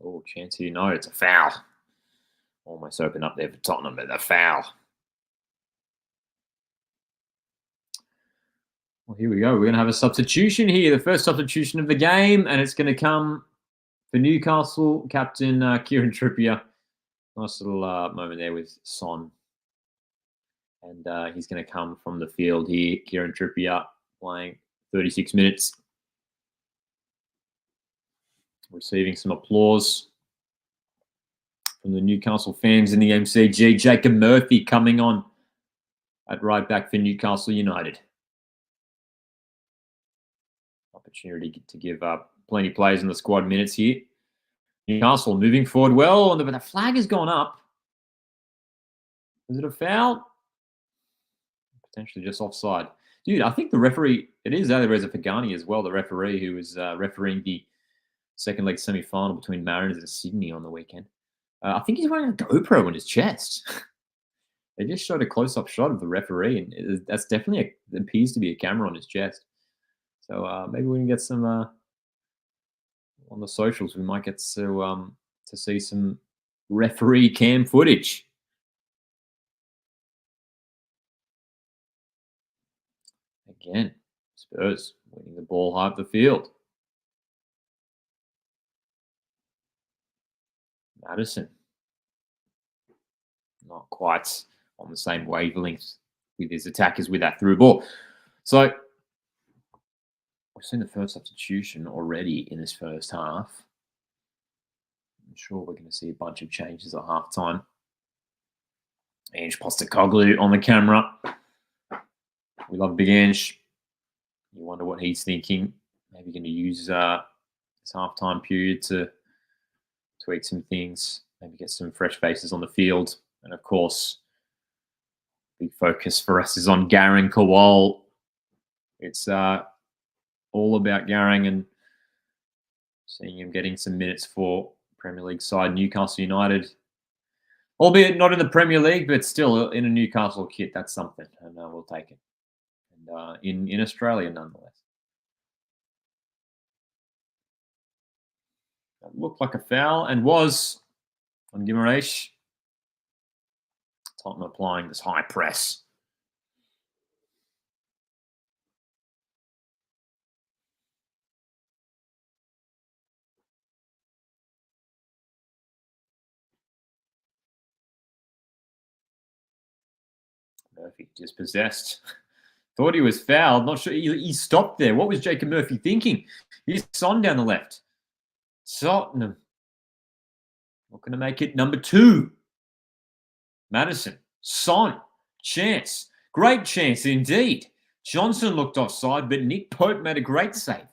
Oh, chance here. No, it's a foul. Almost open up there for Tottenham, but a foul. Well, here we go. We're going to have a substitution here. The first substitution of the game, and it's going to come for Newcastle captain Kieran Trippier. Nice little moment there with Son. And he's going to come from the field here. Kieran Trippier playing 36 minutes. Receiving some applause from the Newcastle fans in the MCG. Jacob Murphy coming on at right back for Newcastle United. Opportunity to give plenty of players in the squad minutes here. Newcastle moving forward well, but the flag has gone up. Is it a foul? Potentially just offside. Dude, I think the referee, it is Alireza Fagani as well, the referee who was refereeing the second leg semi-final between Mariners and Sydney on the weekend. I think he's wearing a GoPro on his chest. They just showed a close-up shot of the referee, and that's definitely it appears to be a camera on his chest. So maybe we can get some on the socials. We might get to see some referee cam footage. Again, Spurs winning the ball high up the field. Madison, not quite on the same wavelength with his attack as with that through ball. So we've seen the first substitution already in this first half. I'm sure we're going to see a bunch of changes at halftime. Ange Postecoglou on the camera. We love Big Ange. You wonder what he's thinking. Maybe going to use this halftime period to tweak some things, maybe get some fresh faces on the field. And of course, big focus for us is on Garang Kowal. It's all about Garang and seeing him getting some minutes for Premier League side Newcastle United. Albeit not in the Premier League, but still in a Newcastle kit. That's something, and we'll take it. And in Australia, nonetheless. That looked like a foul and was on Guimaraes. Tottenham applying this high press. Murphy dispossessed. Thought he was fouled. Not sure. He stopped there. What was Jacob Murphy thinking? He's Son down the left. Tottenham looking to make it number 2. Madison. Son. Chance. Great chance indeed. Johnson looked offside, but Nick Pope made a great save.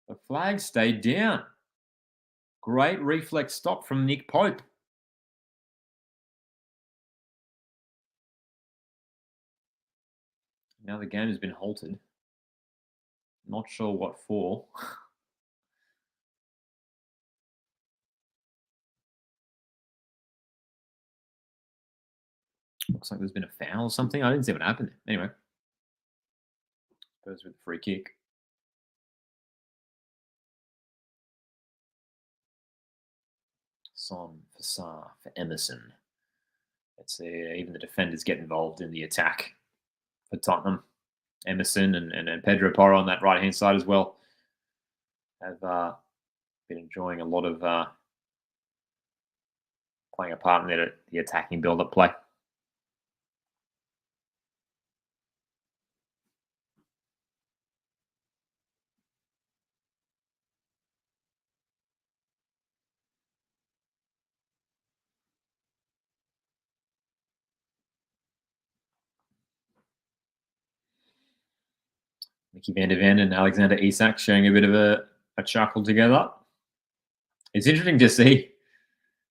The flag stayed down. Great reflex stop from Nick Pope. Now the game has been halted. Not sure what for. Looks like there's been a foul or something. I didn't see what happened. Anyway. Spurs with the free kick. Son for Sarr for Emerson. Let's see, even the defenders get involved in the attack for Tottenham. Emerson and Pedro Porro on that right-hand side as well have been enjoying a lot of playing a part in the attacking build-up play. Mickey van der Ven and Alexander Isak sharing a bit of a chuckle together. It's interesting to see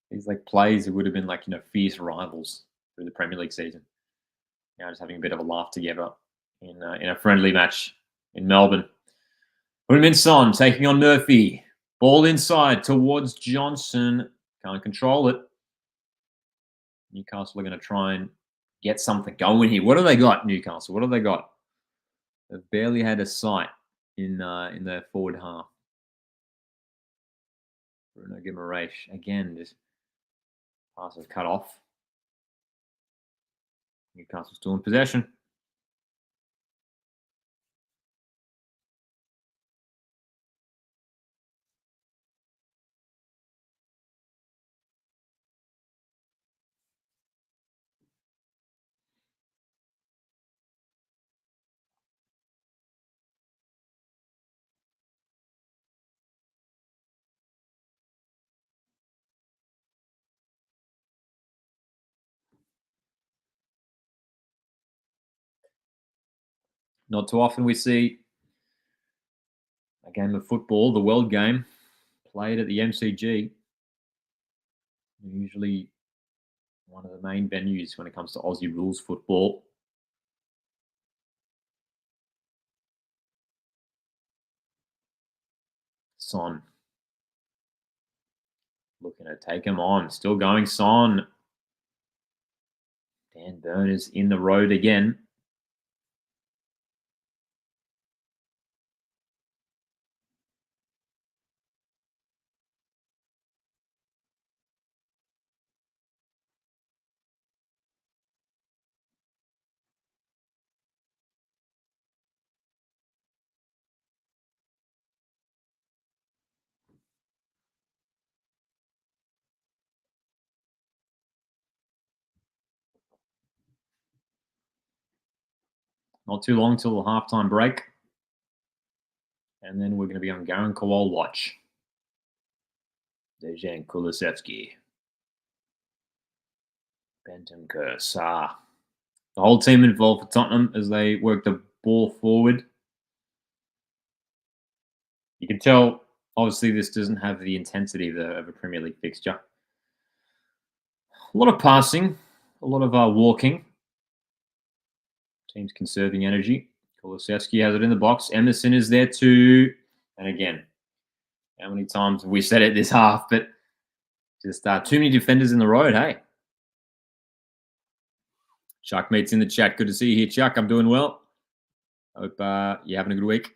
these players who would have been fierce rivals through the Premier League season. Now just having a bit of a laugh together in a friendly match in Melbourne. Heung-min Son taking on Murphy. Ball inside towards Johnson. Can't control it. Newcastle are going to try and get something going here. What have they got, Newcastle? What have they got? They've barely had a sight in their forward half. Bruno Guimaraes, again, just passes cut off. Newcastle still in possession. Not too often we see a game of football, the world game, played at the MCG. Usually one of the main venues when it comes to Aussie rules football. Son looking to take him on. Still going Son. Dan Burn is in the road again. Not too long till the halftime break. And then we're going to be on Garen Kowal watch. Dejan Kulusevski. Bentancur, Sarr. The whole team involved for Tottenham as they work the ball forward. You can tell, obviously, this doesn't have the intensity of a Premier League fixture. A lot of passing, a lot of walking. Team's conserving energy. Kulusevski has it in the box. Emerson is there too. And again, how many times have we said it this half? But just too many defenders in the road, hey? Chuck meets in the chat. Good to see you here, Chuck. I'm doing well. Hope you're having a good week.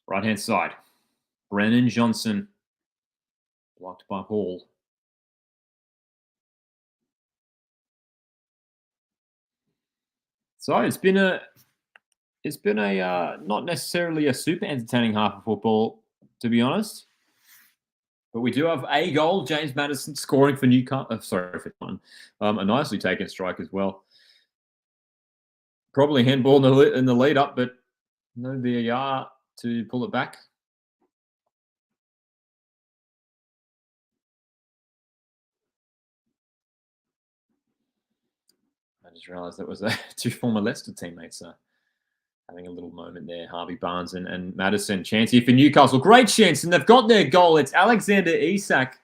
Right-hand side. Brennan Johnson. Blocked by Hall. So it's been a not necessarily a super entertaining half of football, to be honest. But we do have a goal. James Maddison scoring for Newcastle. Sorry for one. A nicely taken strike as well. Probably handball in the lead up, but no VAR to pull it back. I just realised that was two former Leicester teammates having a little moment there. Harvey Barnes and Maddison. Chance here for Newcastle. Great chance, and they've got their goal. It's Alexander Isak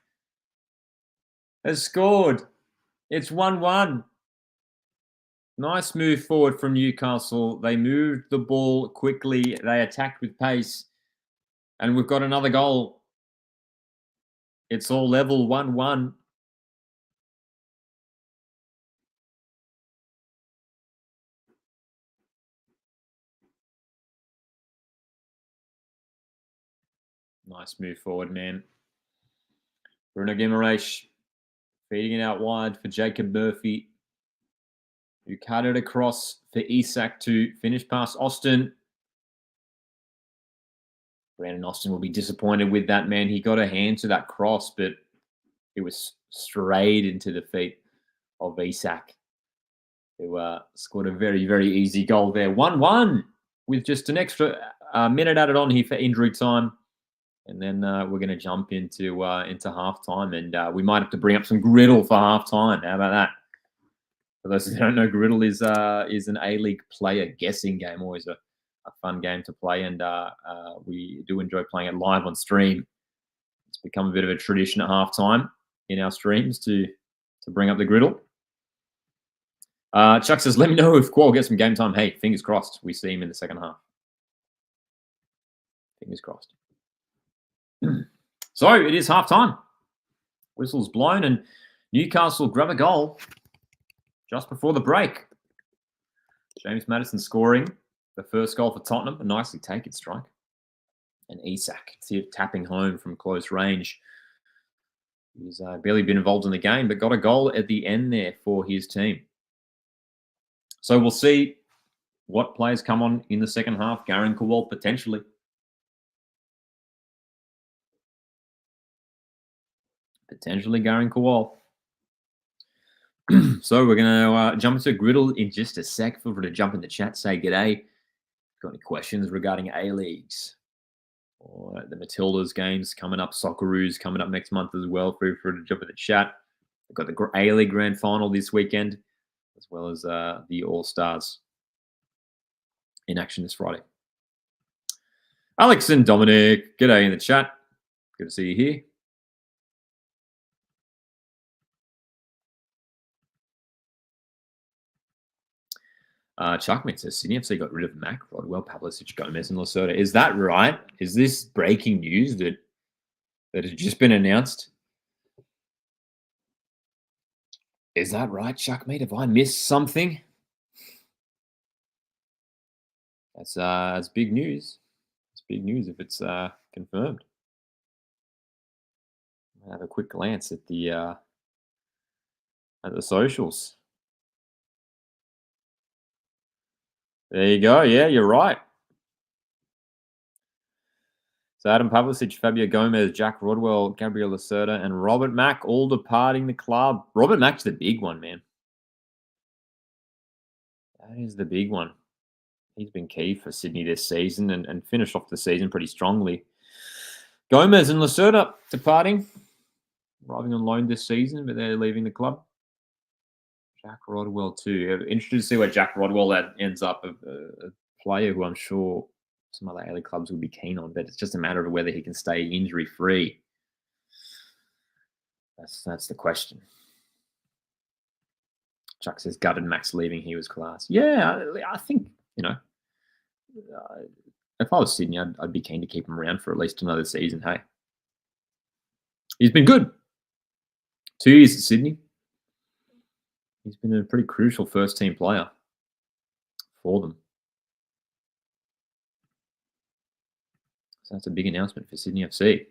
has scored. It's 1-1. Nice move forward from Newcastle. They moved the ball quickly. They attacked with pace. And we've got another goal. It's all level, 1-1. Nice move forward, man. Bruno Guimaraes feeding it out wide for Jacob Murphy, who cut it across for Isak to finish past Austin. Brandon Austin will be disappointed with that, man. He got a hand to that cross, but it was straight into the feet of Isak, who scored a very, very easy goal there. 1-1 with just an extra minute added on here for injury time. And then we're going to jump into halftime, and we might have to bring up some griddle for halftime. How about that? For those who don't know, griddle is an A-League player guessing game. Always a fun game to play, and we do enjoy playing it live on stream. It's become a bit of a tradition at halftime in our streams to bring up the griddle. Chuck says, "Let me know if Qual gets some game time." Hey, fingers crossed. We see him in the second half. Fingers crossed. So it is halftime. Whistle's blown, and Newcastle grab a goal just before the break. James Maddison scoring the first goal for Tottenham, a nicely taken strike. And Isak tapping home from close range. He's barely been involved in the game, but got a goal at the end there for his team. So we'll see what players come on in the second half. Garen Kowal potentially. Potentially Garen Kowal. So we're going to jump into griddle in just a sec. Feel free to jump in the chat, say g'day. Got any questions regarding A-Leagues? Or the Matildas games coming up. Socceroos coming up next month as well. Feel free to jump in the chat. We've got the A-League Grand Final this weekend, as well as the All-Stars in action this Friday. Alex and Dominic, g'day in the chat. Good to see you here. Chuckman says Sydney FC got rid of Mac, Rodwell, Pavlicic, Gomez, and Lacerda. Is that right? Is this breaking news that has just been announced? Is that right, Chuckmate? Have I missed something? That's big news. It's big news if it's confirmed. I'll have a quick glance at the socials. There you go. Yeah, you're right. So Adam Pavlicic, Fabio Gomez, Jack Rodwell, Gabriel Lacerda, and Robert Mack all departing the club. Robert Mack's the big one, man. That is the big one. He's been key for Sydney this season and finished off the season pretty strongly. Gomez and Lacerda departing, arriving on loan this season, but they're leaving the club. Jack Rodwell too. Interested to see where Jack Rodwell ends up, a player who I'm sure some other A-League clubs would be keen on, but it's just a matter of whether he can stay injury-free. That's the question. Chuck says, gutted Max leaving, he was class. Yeah, I think, you know, if I was Sydney, I'd be keen to keep him around for at least another season, hey. He's been good. 2 years at Sydney. He's been a pretty crucial first-team player for them. So that's a big announcement for Sydney FC.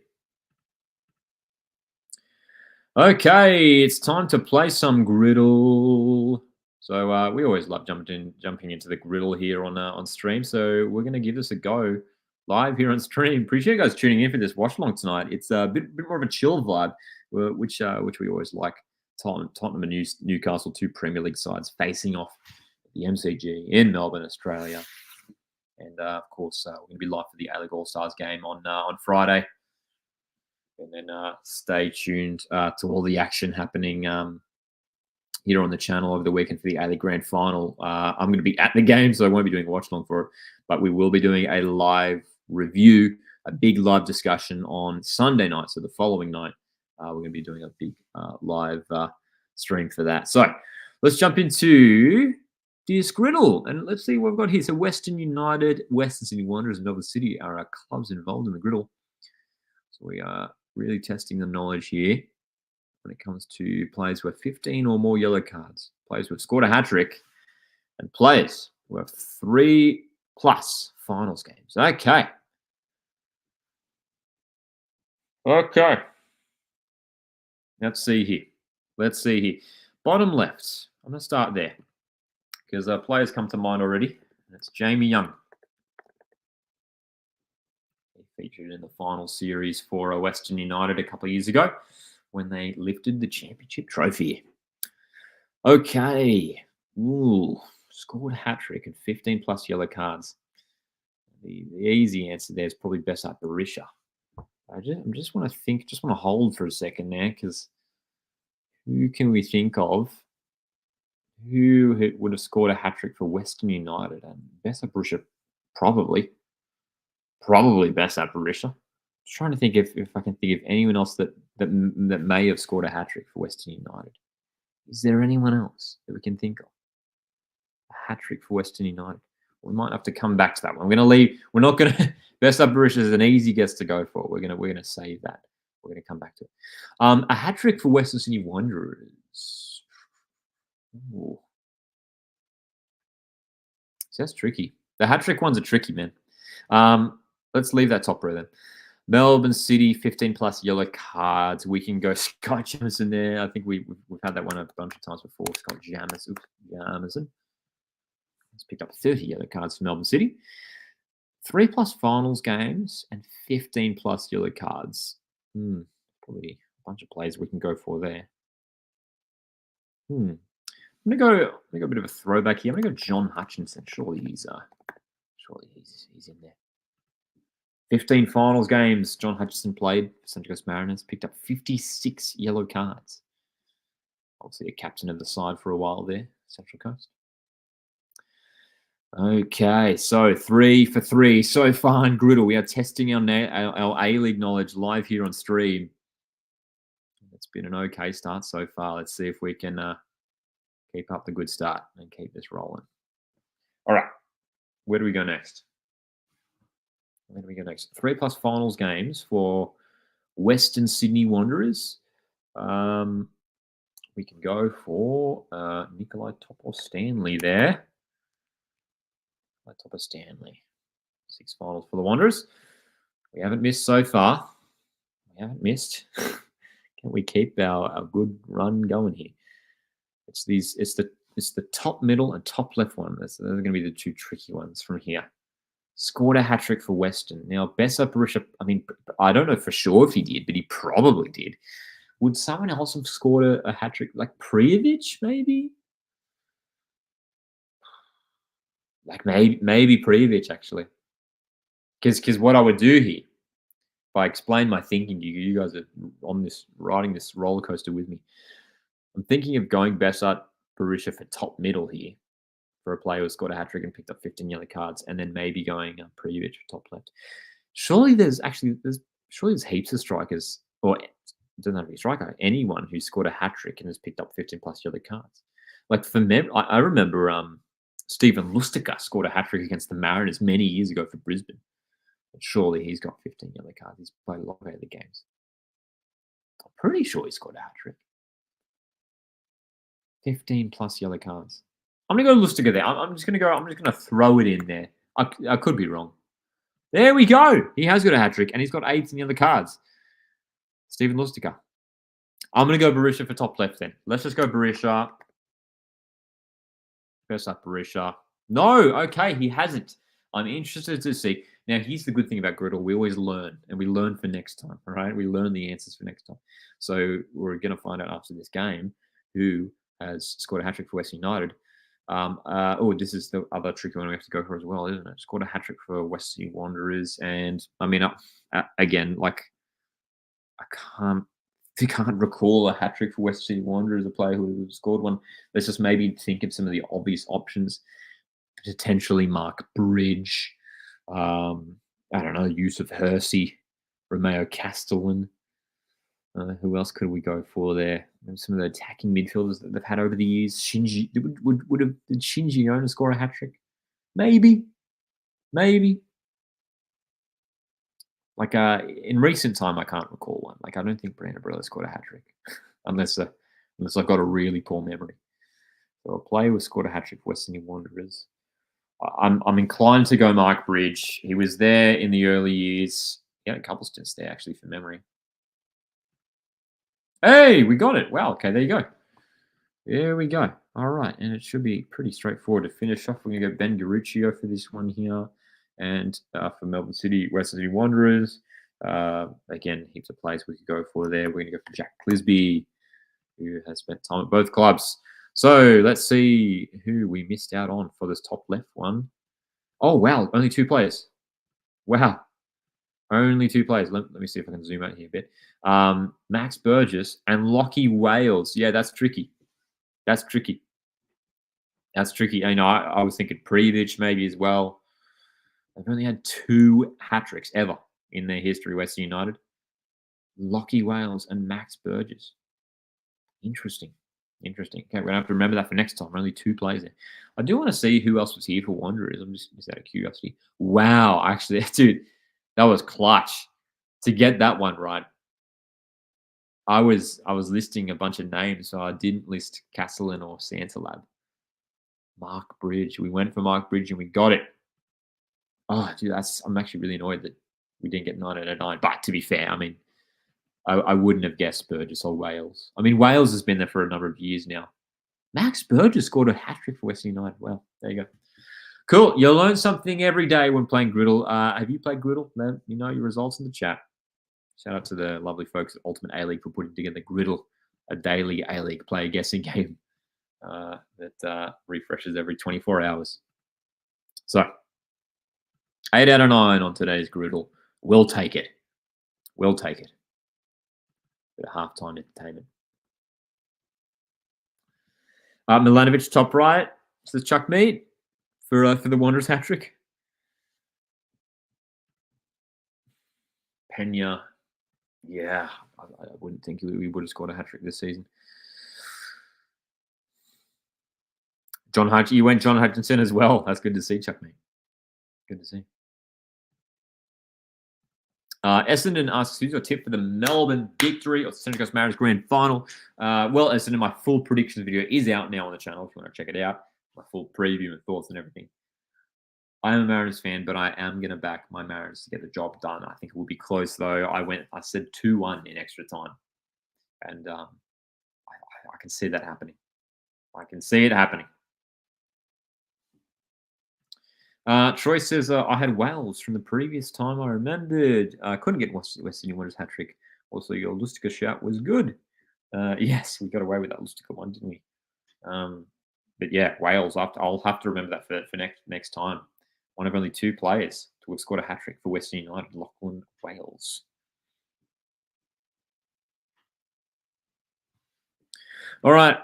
Okay, it's time to play some griddle. So we always love jumping into the griddle here on stream. So we're going to give this a go live here on stream. Appreciate you guys tuning in for this watch along tonight. It's a bit more of a chill vibe, which we always like. Tottenham and Newcastle, 2 Premier League sides facing off at the MCG in Melbourne, Australia. And of course, we're going to be live for the A-League All-Stars game on Friday. And then stay tuned to all the action happening here on the channel over the weekend for the A-League Grand Final. I'm going to be at the game, so I won't be doing a watch-along for it. But we will be doing a live review, a big live discussion on Sunday night. So the following night, we're going to be doing a big live stream for that. So let's jump into this griddle and let's see what we've got here. So Western United, Western Sydney Wanderers, and Melbourne City are our clubs involved in the griddle. So we are really testing the knowledge here when it comes to players who have 15 or more yellow cards, players who have scored a hat-trick, and players who have 3+ finals games. Okay. Let's see here. Bottom left. I'm going to start there because players come to mind already. That's Jamie Young. He featured in the final series for Western United a couple of years ago when they lifted the championship trophy. Okay. Ooh, scored a hat-trick and 15+ yellow cards. The easy answer there is probably Besart Berisha. I just want to hold for a second there because who can we think of who would have scored a hat-trick for Western United? And Besart Berisha, probably Besart Berisha. Just trying to think if I can think of anyone else that may have scored a hat-trick for Western United. Is there anyone else that we can think of? A hat-trick for Western United. We might have to come back to that one. We're going to leave. We're not going to. Besart Berisha is an easy guess to go for. We're going to save that. We're going to come back to it. A hat-trick for Western Sydney Wanderers. Ooh. So that's tricky. The hat-trick ones are tricky, man. Let's leave that top row then. Melbourne City, 15+ yellow cards. We can go Scott Jamieson there. I think we've had that one a bunch of times before. Scott Jamieson. He's picked up 30 yellow cards for Melbourne City. 3+ finals games and 15+ yellow cards. Probably a bunch of players we can go for there. I'm gonna go a bit of a throwback here. I'm gonna go John Hutchinson. Surely he's in there. 15 finals games John Hutchison played for Central Coast Mariners, picked up 56 yellow cards. Obviously a captain of the side for a while there, Central Coast. Okay, so 3 for 3 so far in Griddle. We are testing our A-League knowledge live here on stream. It's been an okay start so far. Let's see if we can keep up the good start and keep this rolling. All right, where do we go next? 3+ finals games for Western Sydney Wanderers. We can go for Nikolai Topor-Stanley there. Topor-Stanley. 6 finals for the Wanderers. We haven't missed so far. We haven't missed. Can we keep our good run going here? It's the top middle and top left one. Those are going to be the 2 tricky ones from here. Scored a hat-trick for Western. Now, Bessa Barisha, I mean, I don't know for sure if he did, but he probably did. Would someone else have scored a hat-trick? Like Prijovic, maybe? Like maybe Prijovic, actually. Because what I would do here, if I explain my thinking to you, you guys are on this, riding this roller coaster with me. I'm thinking of going Bessa Barisha for top middle here, for a player who scored a hat-trick and picked up 15 yellow cards, and then maybe going Prijovic for top left. Surely there's heaps of strikers, or it doesn't have to be a striker, anyone who scored a hat-trick and has picked up 15+ yellow cards. Like for I remember Stephen Lustica scored a hat-trick against the Mariners many years ago for Brisbane. But surely he's got 15 yellow cards. He's played a lot of the games. I'm pretty sure he scored a hat-trick. 15+ yellow cards. I'm gonna go Lustica there. I'm just gonna throw it in there. I could be wrong. There we go. He has got a hat-trick and he's got 18 other cards. Stephen Lustica. I'm gonna go Barisha for top left then. Let's just go Barisha. First up, Barisha. No, okay, he hasn't. I'm interested to see. Now, here's the good thing about Griddle. We always learn, and we learn for next time, all right? We learn the answers for next time. So we're going to find out after this game who has scored a hat-trick for Western United. This is the other tricky one we have to go for as well, isn't it? Scored a hat-trick for Western Wanderers. And, I mean, again, like, I can't recall a hat-trick for Western Wanderers, a player who scored one. Let's just maybe think of some of the obvious options. Potentially Mark Bridge. I don't know, Yusuf Hersey, Romeo Castellan. Who else could we go for there? Maybe some of the attacking midfielders that they've had over the years. Shinji, did Shinji Ono score a hat trick? Maybe. Like in recent time, I can't recall one. Like I don't think Brandon Barella scored a hat trick, unless I've got a really poor memory. So a player who scored a hat trick for Western Wanderers. I'm inclined to go Mark Bridge. He was there in the early years. He had a couple stints there, actually, for memory. Hey, we got it. Wow, okay, there you go. There we go. All right, and it should be pretty straightforward to finish off. We're going to go Ben Garuccio for this one here. And for Melbourne City, Western Sydney Wanderers. Again, heaps of players we could go for there. We're going to go for Jack Clisby, who has spent time at both clubs. So let's see who we missed out on for this top left one. Oh, wow. Only 2 players. Wow. Only 2 players. Let me see if I can zoom out here a bit. Max Burgess and Lockie Wales. Yeah, that's tricky. I know I was thinking Prijovic maybe as well. They've only had 2 hat-tricks ever in their history, Western United. Lockie Wales and Max Burgess. Interesting. Okay, we're going to have to remember that for next time. Only 2 players there. I do want to see who else was here for Wanderers. I'm just out of curiosity. Wow, actually, dude, that was clutch to get that one right. I was listing a bunch of names, so I didn't list Castellan or Santalab. Mark Bridge. We went for Mark Bridge and we got it. Oh, dude, I'm actually really annoyed that we didn't get 9 out of 9. But to be fair, I mean, I wouldn't have guessed Burgess or Wales. I mean, Wales has been there for a number of years now. Max Burgess scored a hat-trick for Western United. Well, there you go. Cool. You'll learn something every day when playing Griddle. Have you played Griddle? Let me know your results in the chat. Shout out to the lovely folks at Ultimate A-League for putting together Griddle, a daily A-League player guessing game that refreshes every 24 hours. So, 8 out of 9 on today's Griddle. We'll take it. We'll take it. Bit of halftime entertainment. Milanovic top right. Says Chuck Mead for the Wanderers hat trick. Pena, yeah, I wouldn't think we would have scored a hat trick this season. You went John Hutchinson as well. That's good to see, Chuck Mead. Good to see. Essendon asks, who's your tip for the Melbourne victory or Central Coast Mariners grand final? Well, Essendon, my full predictions video is out now on the channel if you want to check it out. My full preview and thoughts and everything. I am a Mariners fan, but I am going to back my Mariners to get the job done. I think it will be close, though. I said 2-1 in extra time. And I can see that happening. I can see it happening. Troy says, I had Wales from the previous time I remembered. I couldn't get West Sydney Wanderers hat trick. Also, your Lustica shout was good. Yes, we got away with that Lustica one, didn't we? But yeah, Wales. I'll have to remember that for next time. One of only 2 players to have scored a hat trick for Western United, Lachlan Wales. All right.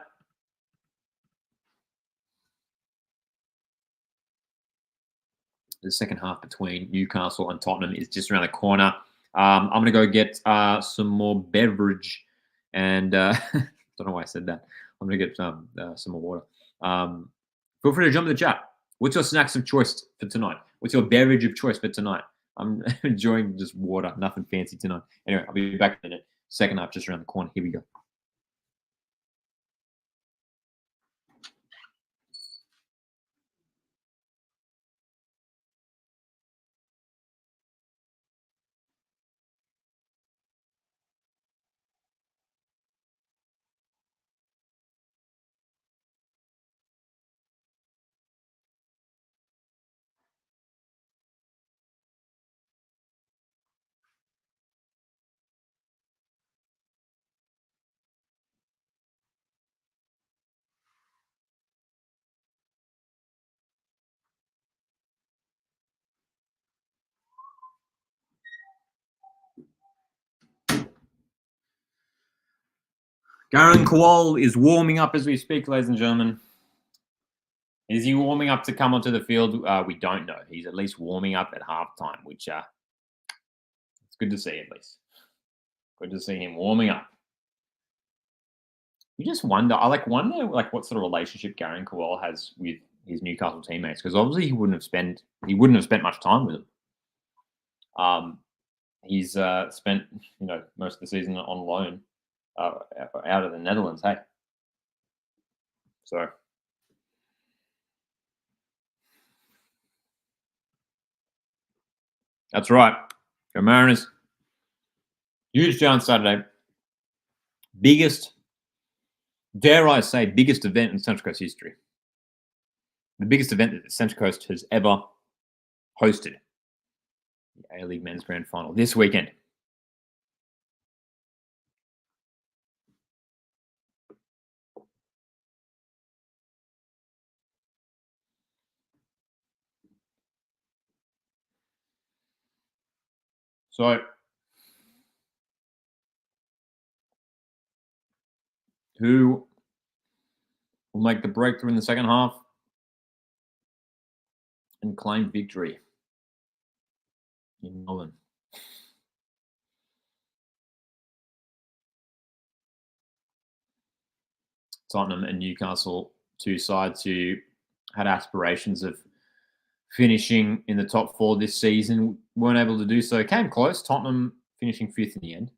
The second half between Newcastle and Tottenham is just around the corner. I'm going to go get some more beverage and don't know why I said that. I'm going to get some more water. Feel free to jump in the chat. What's your snacks of choice for tonight? What's your beverage of choice for tonight? I'm enjoying just water, nothing fancy tonight. Anyway, I'll be back in a minute. Second half just around the corner. Here we go. Garen Kowal is warming up as we speak, ladies and gentlemen. Is he warming up to come onto the field? We don't know. He's at least warming up at halftime, which it's good to see at least. Good to see him warming up. You just wonder. I wonder what sort of relationship Garen Kowal has with his Newcastle teammates, because obviously he wouldn't have spent much time with them. He's spent most of the season on loan out of the Netherlands. Hey, so that's right. Go Mariners. Huge day on Saturday. Dare I say, biggest event in Central Coast history. The biggest event that the Central Coast has ever hosted. The A-League Men's Grand Final this weekend. So, who will make the breakthrough in the second half and claim victory in Melbourne? Tottenham and Newcastle, 2 sides who had aspirations of finishing in the top 4 this season, weren't able to do so. Came close. Tottenham finishing 5th in the end.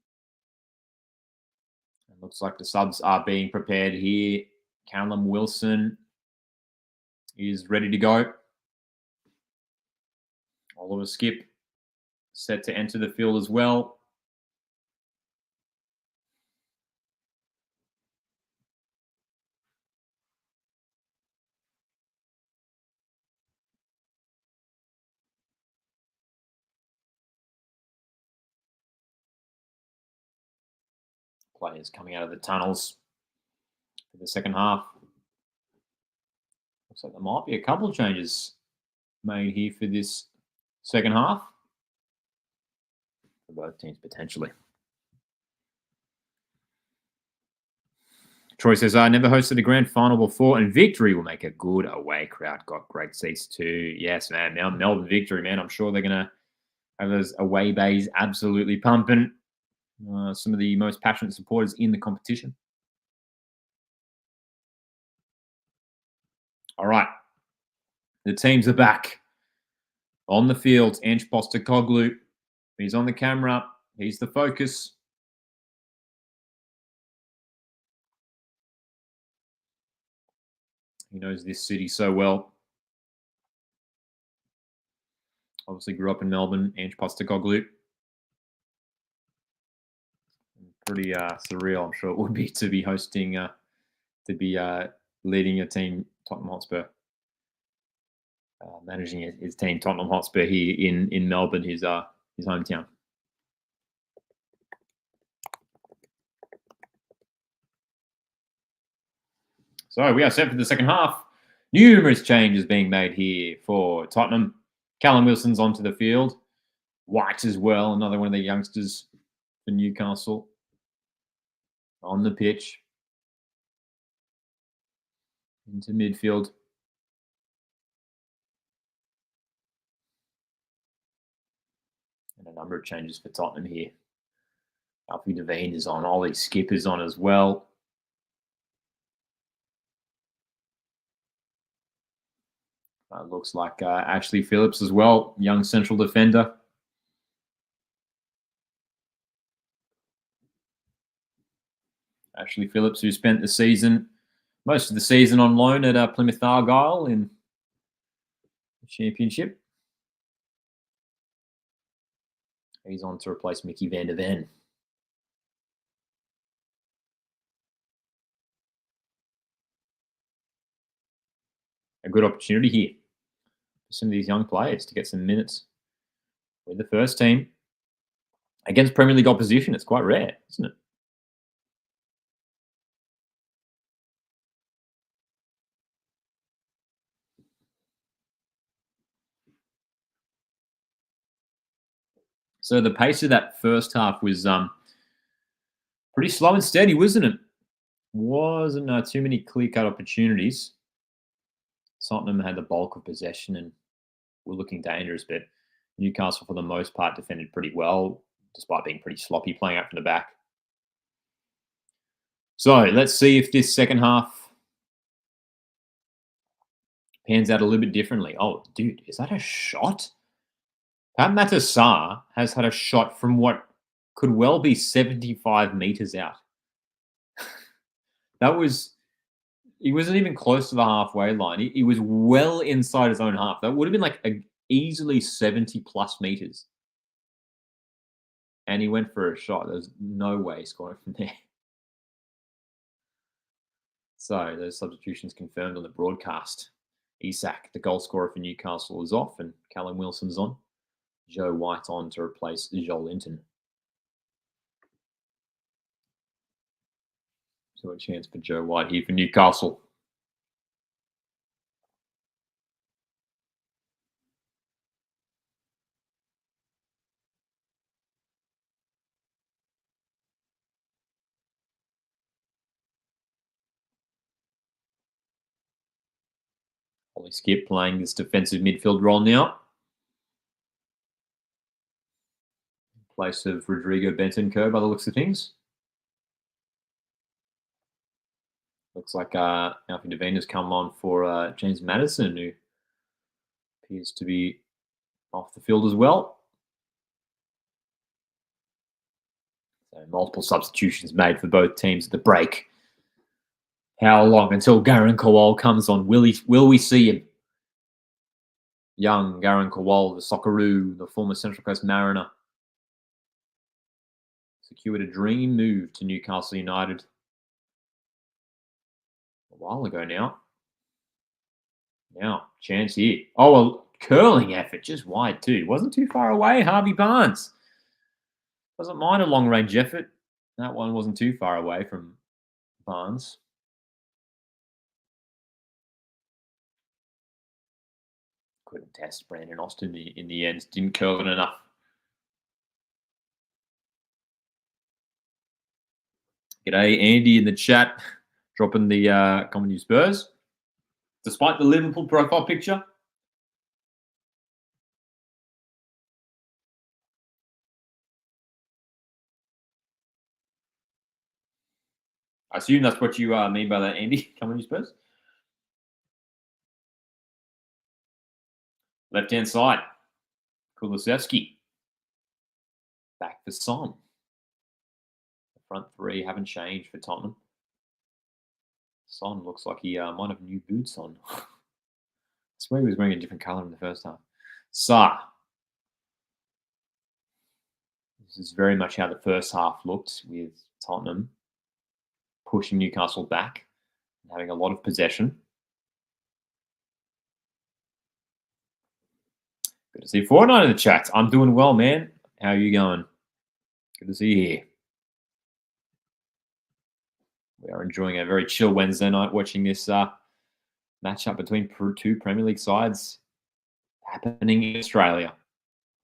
It looks like the subs are being prepared here. Callum Wilson is ready to go. Oliver Skip set to enter the field as well. Players coming out of the tunnels for the second half. Looks like there might be a couple of changes made here for this second half. both teams potentially. Troy says, I never hosted a grand final before, and victory will make a good away crowd. Got great seats too. Yes, man. Now Melbourne victory, man. I'm sure they're going to have those away bays absolutely pumping. Some of the most passionate supporters in the competition. All right. The teams are back. On the field, Ange Postecoglou. He's on the camera. He's the focus. He knows this city so well. Obviously grew up in Melbourne, Ange Postecoglou. Pretty surreal, I'm sure it would be to be hosting, leading a team, Tottenham Hotspur. Managing his team, Tottenham Hotspur, here in Melbourne, his hometown. So we are set for the second half. Numerous changes being made here for Tottenham. Callum Wilson's onto the field. White as well, another one of the youngsters for Newcastle on the pitch. Into midfield. And a number of changes for Tottenham here. Alfie Devine is on. Ollie Skip is on as well. Looks like Ashley Phillips as well, young central defender. Ashley Phillips, who spent most of the season on loan at Plymouth Argyle in the Championship. He's on to replace Mickey van der Ven. A good opportunity here for some of these young players to get some minutes with the first team against Premier League opposition. It's quite rare, isn't it? So the pace of that first half was pretty slow and steady, wasn't it? Wasn't too many clear-cut opportunities. Tottenham had the bulk of possession and were looking dangerous, but Newcastle, for the most part, defended pretty well, despite being pretty sloppy playing out from the back. So let's see if this second half pans out a little bit differently. Oh, dude, is that a shot? Pat Matasar has had a shot from what could well be 75 meters out. He wasn't even close to the halfway line. He was well inside his own half. That would have been like easily 70 plus meters. And he went for a shot. There's no way scoring from there. So those substitutions confirmed on the broadcast. Isak, the goal scorer for Newcastle, is off, and Callum Wilson's on. Joe White on to replace Joel Linton. So a chance for Joe White here for Newcastle. Ollie Skip playing this defensive midfield role now. In place of Rodrigo Bentancur by the looks of things. Looks like Alfie Devine has come on for James Maddison, who appears to be off the field as well. So multiple substitutions made for both teams at the break. How long until Garen Kowal comes on? Will we see him? Young Garen Kowal, the Socceroo, the former Central Coast Mariner, secured a dream move to Newcastle United a while ago now. Now, chance here. Oh, a curling effort, just wide too. Wasn't too far away. Harvey Barnes doesn't mind a long-range effort. That one wasn't too far away from Barnes. Couldn't test Brandon Austin in the end. Didn't curl it enough. G'day, Andy in the chat, dropping the Common Spurs. Despite the Liverpool profile picture, I assume that's what you mean by that, Andy. Common Spurs. Left-hand side, Kulusevski. Back for Son. The front three haven't changed for Tottenham. Son looks like he might have new boots on. I swear he was wearing a different colour in the first half. Sa. This is very much how the first half looked, with Tottenham pushing Newcastle back and having a lot of possession. Good to see Fortnite in the chat. I'm doing well, man. How are you going? Good to see you here. We are enjoying a very chill Wednesday night watching this matchup between two Premier League sides happening in Australia.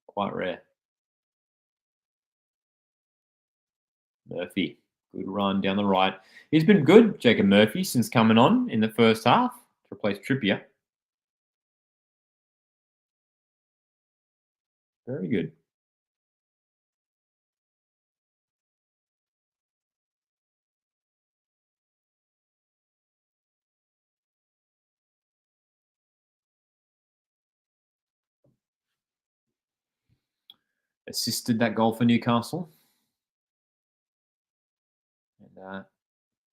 Quite rare. Murphy, good run down the right. He's been good, Jacob Murphy, since coming on in the first half to replace Trippier. Very good. Assisted that goal for Newcastle. And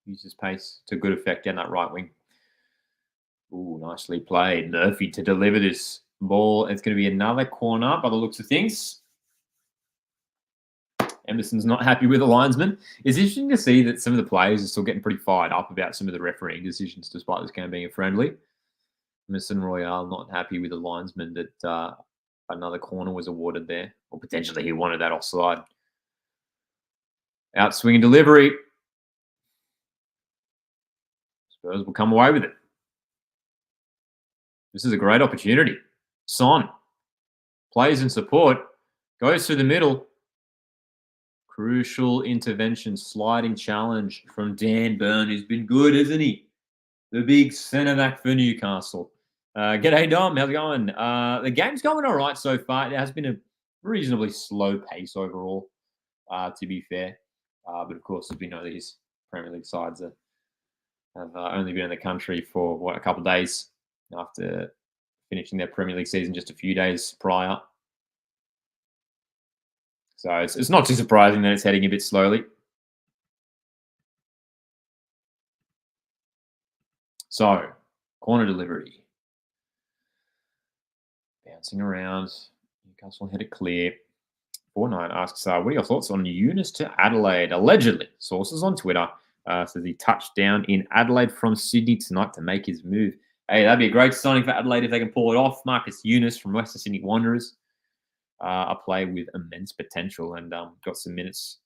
uses pace to good effect down that right wing. Ooh, nicely played. Murphy to deliver this ball. It's going to be another corner by the looks of things. Emerson's not happy with the linesman. It's interesting to see that some of the players are still getting pretty fired up about some of the refereeing decisions, despite this game being a friendly. Emerson Royale not happy with the linesman that another corner was awarded there, or potentially he wanted that offside. Out swinging delivery. Spurs will come away with it. This is a great opportunity. Son plays in support, goes through the middle. Crucial intervention, sliding challenge from Dan Burn, who's been good, isn't he? The big centre back for Newcastle. G'day, Dom. How's it going? The game's going all right so far. It has been a reasonably slow pace overall, to be fair. But of course, as we know, these Premier League sides have only been in the country for, a couple of days after finishing their Premier League season just a few days prior. So it's not too surprising that it's heading a bit slowly. So, corner delivery. Bouncing around. Newcastle had it clear. Fortnite asks, what are your thoughts on Eunice to Adelaide? Allegedly, sources on Twitter says he touched down in Adelaide from Sydney tonight to make his move. Hey, that'd be a great signing for Adelaide if they can pull it off. Marcus Eunice from Western Sydney Wanderers. A player with immense potential and got some minutes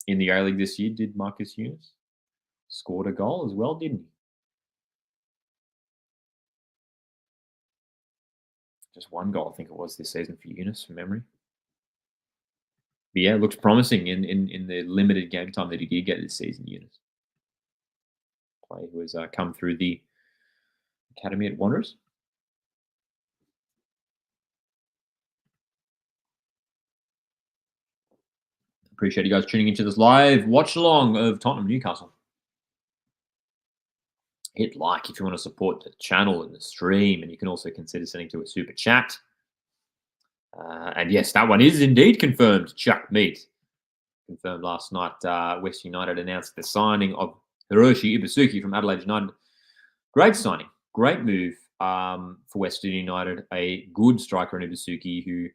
in the A-League this year, did Marcus Eunice. Scored a goal as well, didn't he? Just one goal, I think it was, this season for Eunice, from memory. But yeah, it looks promising in the limited game time that he did get this season, Eunice. Player who has come through the academy at Wanderers. Appreciate you guys tuning into this live watch along of Tottenham Newcastle. Hit like if you want to support the channel and the stream, and you can also consider sending to a super chat. And yes, that one is indeed confirmed. Chuck Meat confirmed last night. West United announced the signing of Hiroshi Ibusuki from Adelaide United. Great signing, great move for Western United. A good striker in Ibusuki who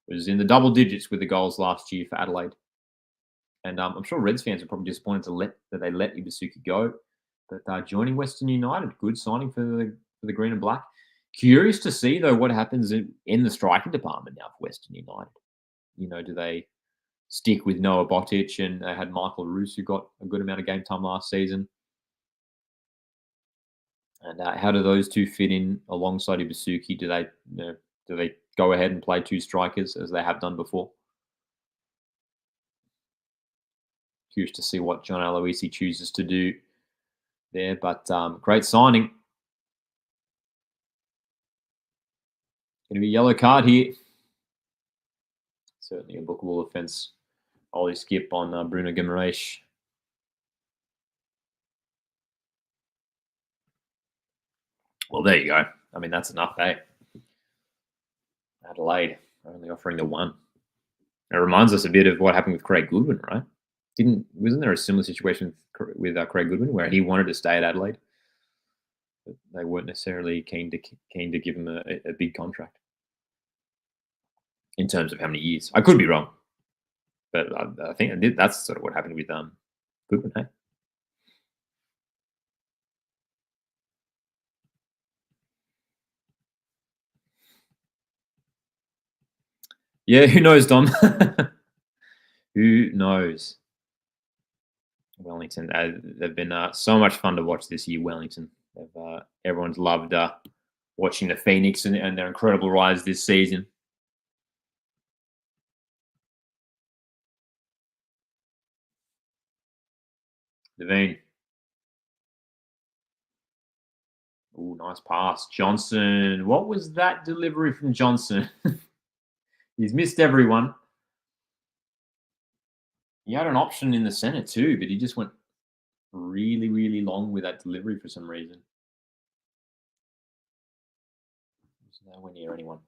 was in the double digits with the goals last year for Adelaide. And I'm sure Reds fans are probably disappointed that they let Ibusuki go. But joining Western United, good signing for the green and black. Curious to see, though, what happens in the striking department now for Western United. You know, do they stick with Noah Botic, and they had Michael Roos, who got a good amount of game time last season? And how do those two fit in alongside Ibusuki? Do they go ahead and play two strikers as they have done before? Curious to see what John Aloisi chooses to do there, but great signing. Going to be a yellow card here. Certainly a bookable offence. Ollie skip on Bruno Guimaraes. Well, there you go. I mean, that's enough, eh? Adelaide only offering the one. It reminds us a bit of what happened with Craig Goodwin, right? Wasn't there a similar situation with Craig Goodwin where he wanted to stay at Adelaide, but they weren't necessarily keen to give him a big contract in terms of how many years? I could be wrong, but I think that's sort of what happened with Goodwin. Hey? Yeah, who knows, Dom? Who knows? Wellington, they've been so much fun to watch this year. Wellington, everyone's loved watching the Phoenix and their incredible rise this season. Devine. Oh, nice pass. Johnson. What was that delivery from Johnson? He's missed everyone. He had an option in the center too, but he just went really, really long with that delivery for some reason. He's nowhere near anyone.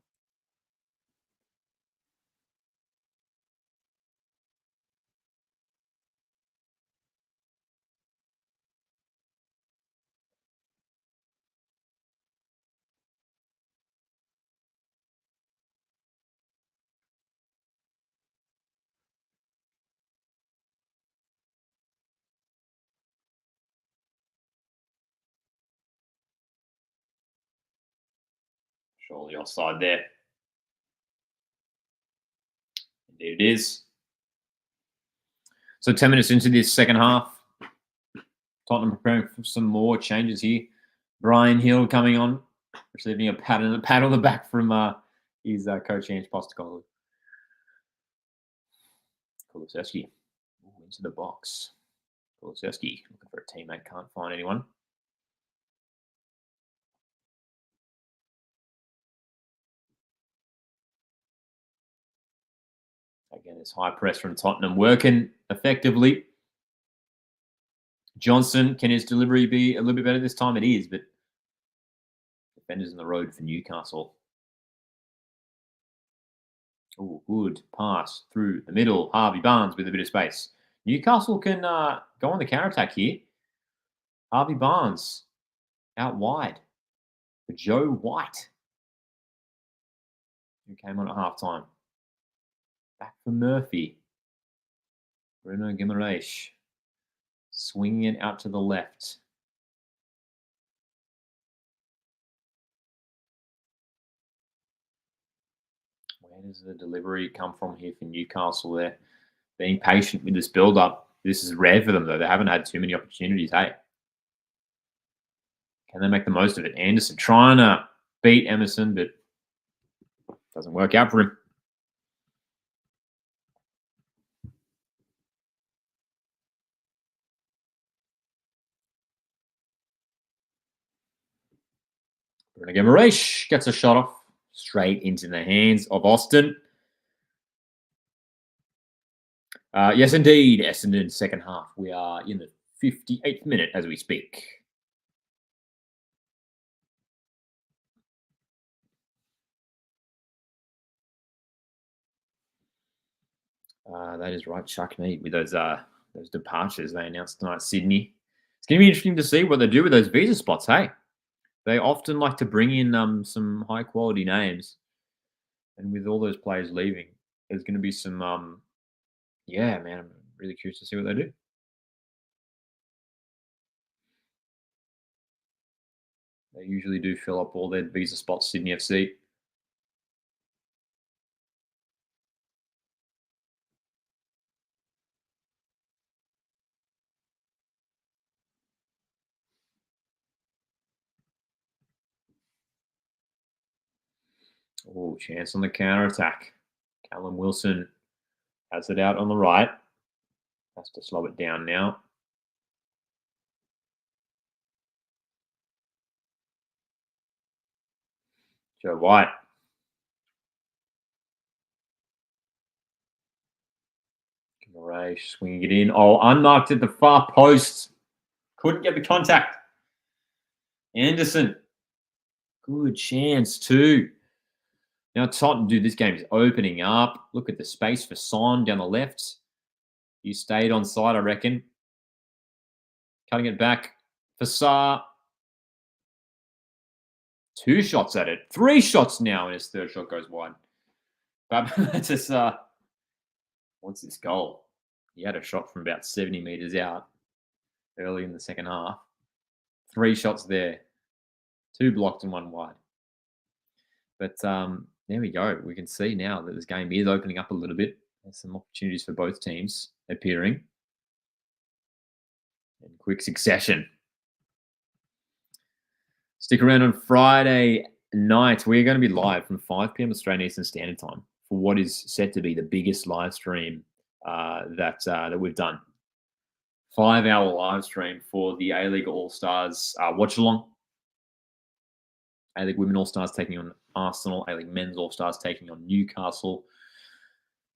Surely offside there. Indeed it is. So 10 minutes into this second half, Tottenham preparing for some more changes here. Brian Hill coming on, receiving a pat on the back from his coach Ange Postecoglou. Kulusevski into the box. Kulusevski looking for a teammate, can't find anyone. Again, this high press from Tottenham working effectively. Johnson, can his delivery be a little bit better this time? It is, but defenders on the road for Newcastle. Oh, good pass through the middle. Harvey Barnes with a bit of space. Newcastle can go on the counter-attack here. Harvey Barnes out wide for Joe White, who came on at halftime. Back for Murphy. Bruno Guimaraes swinging it out to the left. Where does the delivery come from here for Newcastle? They're being patient with this build-up. This is rare for them, though. They haven't had too many opportunities, hey? Can they make the most of it? Anderson trying to beat Emerson, but doesn't work out for him. Bruno Guimaraes gets a shot off straight into the hands of Austin. Yes, indeed, Essendon second half. We are in the 58th minute as we speak. That is right, Chuck me with those departures they announced tonight, Sydney. It's going to be interesting to see what they do with those visa spots, hey? They often like to bring in some high-quality names. And with all those players leaving, there's going to be some, yeah, man, I'm really curious to see what they do. They usually do fill up all their visa spots, Sydney FC. Oh, chance on the counter attack. Callum Wilson has it out on the right. Has to slow it down now. Joe White. Murray swinging it in. Oh, unmarked at the far post. Couldn't get the contact. Anderson. Good chance too. Now Tottenham, dude, this game is opening up. Look at the space for Son down the left. You stayed on side, I reckon. Cutting it back for Saar. 2 shots at it. 3 shots now, and his third shot goes wide. But that's just, what's this goal? He had a shot from about 70 metres out early in the second half. 3 shots there. 2 blocked and 1 wide. But there we go. We can see now that this game is opening up a little bit. There's some opportunities for both teams appearing in quick succession. Stick around on Friday night. We're going to be live from 5 p.m. Australian Eastern Standard Time for what is set to be the biggest live stream that we've done. 5-hour live stream for the A-League All-Stars Watchalong. A-League Women All-Stars taking on Arsenal. A-League Men's All-Stars taking on Newcastle.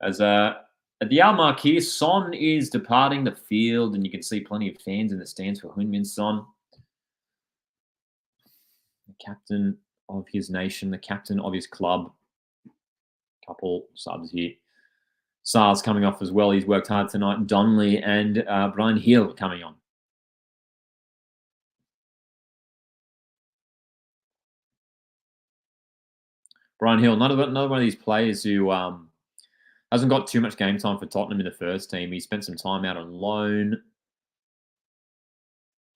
As at the hour mark here, Son is departing the field, and you can see plenty of fans in the stands for Heung-min Son. The captain of his nation, the captain of his club. Couple subs here. Saar's coming off as well. He's worked hard tonight. Donnelly and Brian Hill coming on. Brian Hill, another one of these players who hasn't got too much game time for Tottenham in the first team. He spent some time out on loan.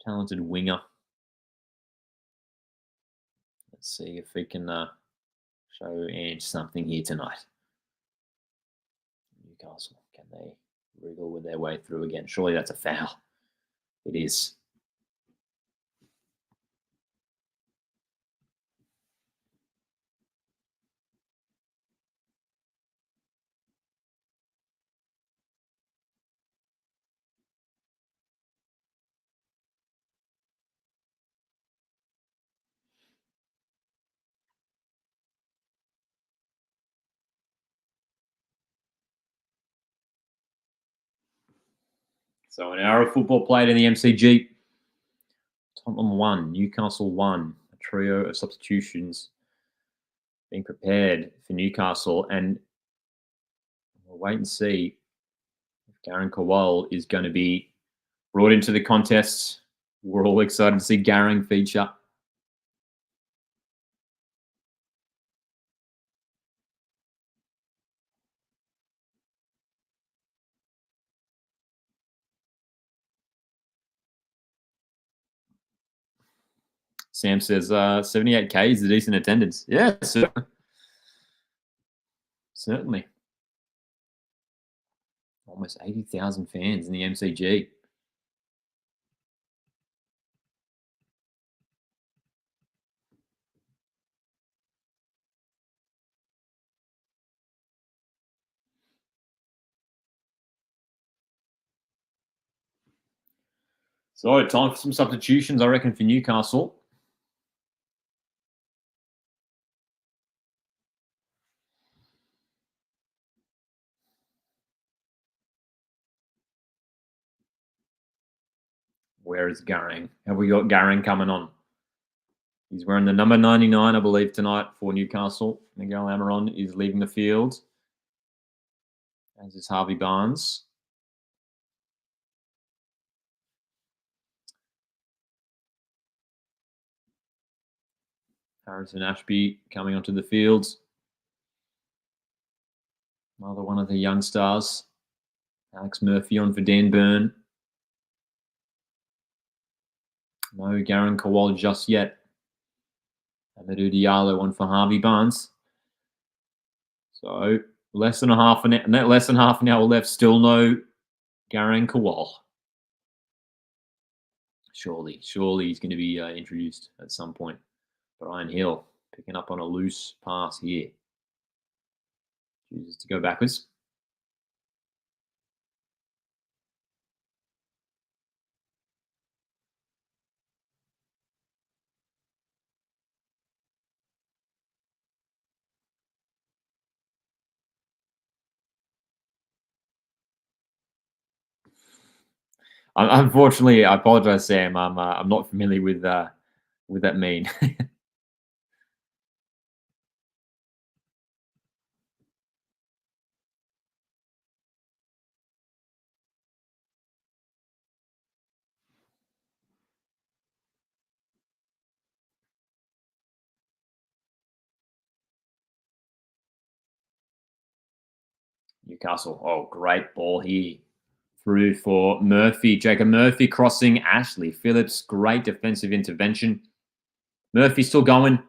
Talented winger. Let's see if we can show Ange something here tonight. Newcastle, can they wriggle with their way through again? Surely that's a foul. It is. So an hour of football played in the MCG. Tottenham 1, Newcastle 1. A trio of substitutions being prepared for Newcastle. And we'll wait and see if Garen Kowal is going to be brought into the contest. We're all excited to see Garen feature. Sam says 78K is a decent attendance. Yeah, certainly. Almost 80,000 fans in the MCG. So time for some substitutions, I reckon, for Newcastle. Where is Garen? Have we got Garen coming on? He's wearing the number 99, I believe, tonight for Newcastle. Miguel Amaron is leaving the field, as is Harvey Barnes. Harrison Ashby coming onto the field. Another one of the young stars. Alex Murphy on for Dan Burn. No Garen Kowal just yet. Amadou Diallo on for Harvey Barnes. So less than half an hour left. Still no Garen Kowal. Surely he's going to be introduced at some point. Brian Hill picking up on a loose pass here. Chooses to go backwards. Unfortunately, I apologize, Sam. I'm not familiar with that meme. Newcastle. Oh, great ball here. Through for Murphy. Jacob Murphy crossing Ashley Phillips. Great defensive intervention. Murphy still going.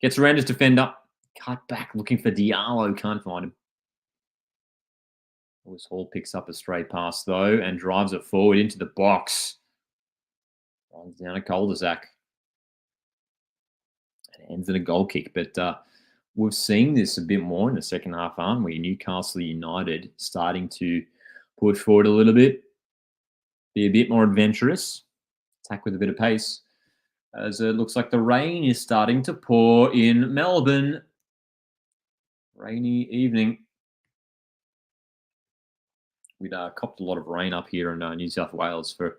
Gets around his defender. Cut back looking for Diallo. Can't find him. Lewis Hall picks up a straight pass, though, and drives it forward into the box. Runs down a cul-de-sac. And ends in a goal kick. But we've seen this a bit more in the second half, aren't we? Newcastle United starting to push forward a little bit. Be a bit more adventurous. Attack with a bit of pace. As it looks like the rain is starting to pour in Melbourne. Rainy evening. We'd copped a lot of rain up here in New South Wales for a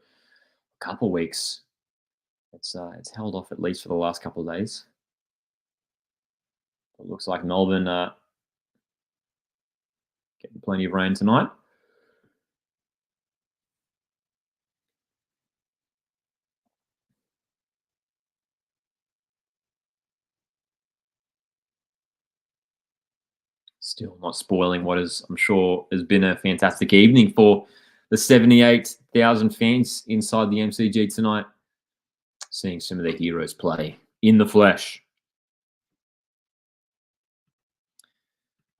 couple of weeks. It's held off at least for the last couple of days. It looks like Melbourne getting plenty of rain tonight. Still not spoiling what is, I'm sure, has been a fantastic evening for the 78,000 fans inside the MCG tonight. Seeing some of their heroes play in the flesh.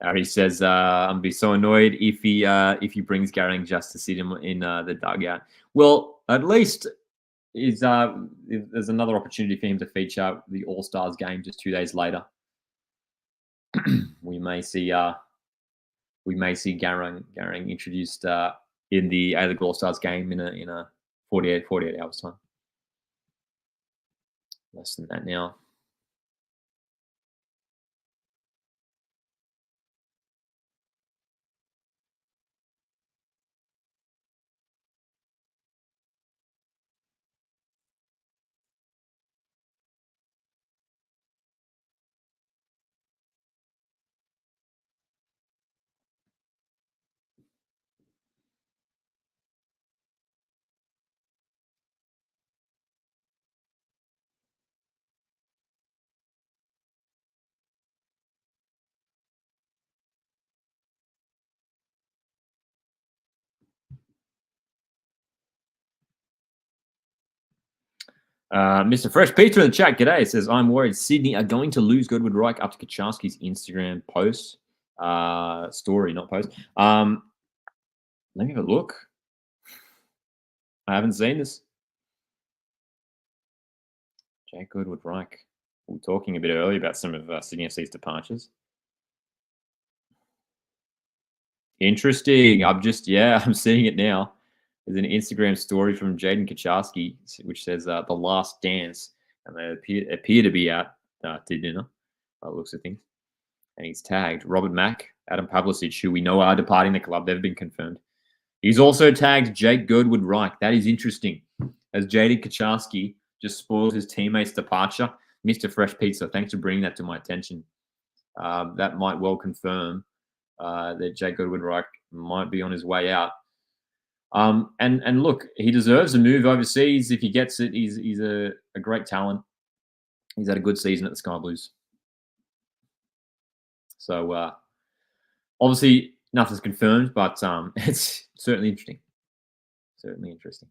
Harry says, "I'm be so annoyed if he brings Garang just to sit him in the dugout." Well, at least there's another opportunity for him to feature the All Stars game just 2 days later. we may see Garang introduced in the A-League All Stars game in a 48 hours time. Less than that now. Mr. Fresh Pizza in the chat, g'day, says, I'm worried Sydney are going to lose Goodwood Reich up to Kaczarski's Instagram post. Story, not post. Let me have a look. I haven't seen this. Jake Goodwood Reich. We were talking a bit earlier about some of Sydney FC's departures. Interesting. I'm seeing it now. There's an Instagram story from Jaden Kaczarski, which says The Last Dance, and they appear to be out to dinner, by the looks of things. And he's tagged Robert Mack, Adam Pavlicic, who we know are departing the club. They've been confirmed. He's also tagged Jake Goodwood Reich. That is interesting. As Jaden Kaczarski just spoiled his teammate's departure. Mr. Fresh Pizza, thanks for bringing that to my attention. That might well confirm that Jake Goodwood Reich might be on his way out. And look, he deserves a move overseas if he gets it. He's a great talent. He's had a good season at the Sky Blues. So obviously nothing's confirmed, but it's certainly interesting. Certainly interesting.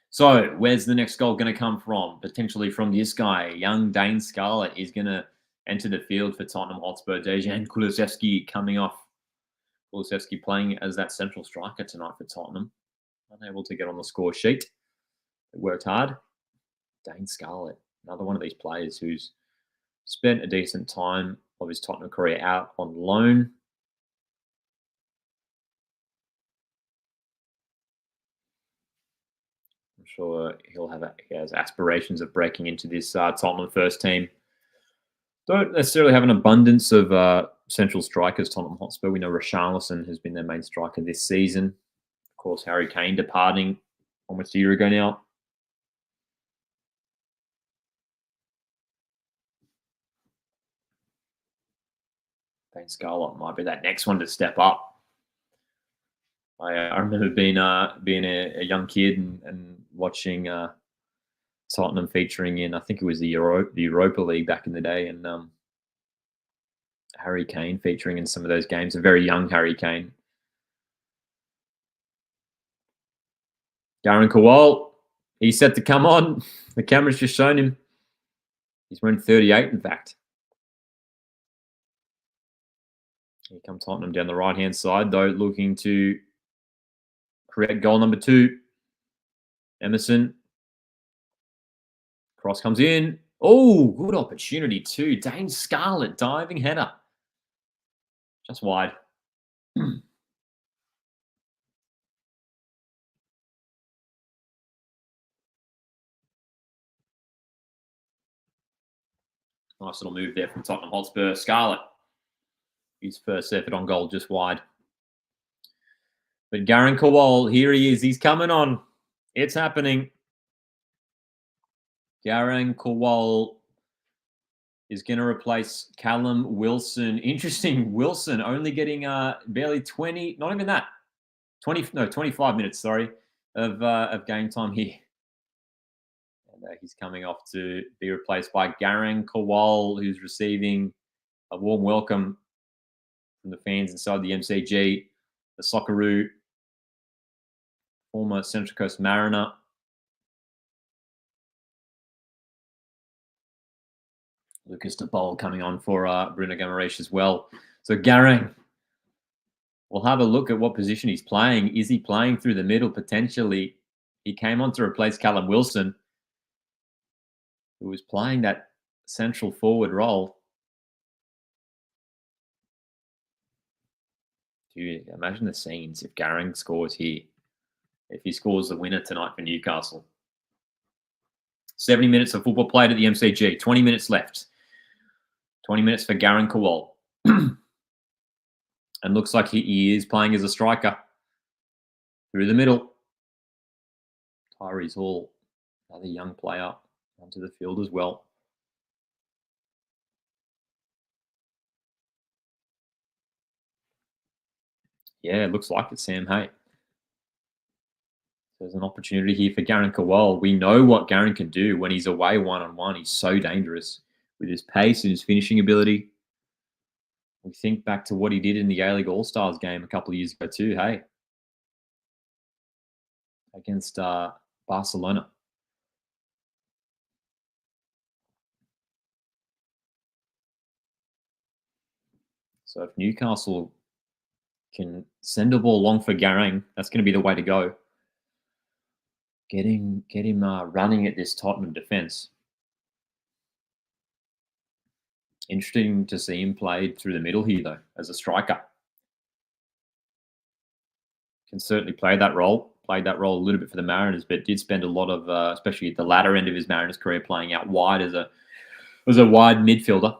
So where's the next goal going to come from? Potentially from this guy. Young Dane Scarlett is going to enter the field for Tottenham Hotspur. Dejan Kulusevski coming off. Kulusevski playing as that central striker tonight for Tottenham. Unable to get on the score sheet. They worked hard. Dane Scarlett, another one of these players who's spent a decent time of his Tottenham career out on loan. I'm sure he has aspirations of breaking into this Tottenham first team Don't necessarily have an abundance of central strikers, Tottenham Hotspur. We know Richarlison has been their main striker this season. Of course, Harry Kane departing almost a year ago now. Dane Scarlett might be that next one to step up. I remember being a young kid and watching Tottenham featuring in, I think it was the Europa League back in the day, and Harry Kane featuring in some of those games. A very young Harry Kane. Darren Kowal, he's set to come on. The camera's just shown him. He's wearing 38, in fact. Here comes Tottenham down the right-hand side, though, looking to create goal number 2. Emerson. Cross comes in. Oh, good opportunity too. Dane Scarlett, diving header. Just wide. Nice little move there from Tottenham Hotspur. Scarlett, his first effort on goal, just wide. But Darren Kowal, here he is. He's coming on. It's happening. Darren Kowal is going to replace Callum Wilson. Interesting. Wilson only getting barely 20, not even that, 25 minutes, sorry, of game time here. And he's coming off to be replaced by Darren Kowal, who's receiving a warm welcome from the fans inside the MCG. The Socceroo, former Central Coast Mariner. Lucas de Boll coming on for Bruno Guimaraes as well. So Garang, we'll have a look at what position he's playing. Is he playing through the middle potentially? He came on to replace Callum Wilson, who was playing that central forward role. Dude, imagine the scenes if Garang scores here. If he scores the winner tonight for Newcastle. 70 minutes of football played at the MCG. 20 minutes left. 20 minutes for Darren Kowal. And looks like he is playing as a striker. Through the middle. Tyrese Hall, another young player, onto the field as well. Yeah, it looks like it, Sam Hay. There's an opportunity here for Darren Kowal. We know what Darren can do when he's away one-on-one. He's so dangerous with his pace and his finishing ability. We think back to what he did in the A-League All-Stars game a couple of years ago too, hey? Against Barcelona. So if Newcastle can send a ball long for Garang, that's going to be the way to go. Get him running at this Tottenham defence. Interesting to see him played through the middle here, though, as a striker. Can certainly play that role. Played that role a little bit for the Mariners, but did spend a lot of, especially at the latter end of his Mariners career, playing out wide as a wide midfielder.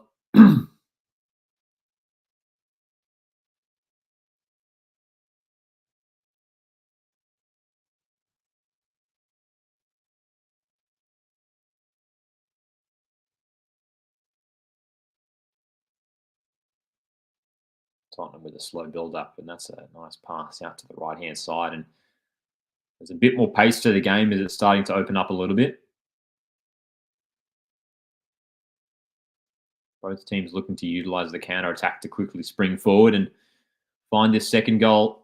Tottenham with a slow build-up, and that's a nice pass out to the right-hand side. And there's a bit more pace to the game as it's starting to open up a little bit. Both teams looking to utilise the counter-attack to quickly spring forward and find this second goal.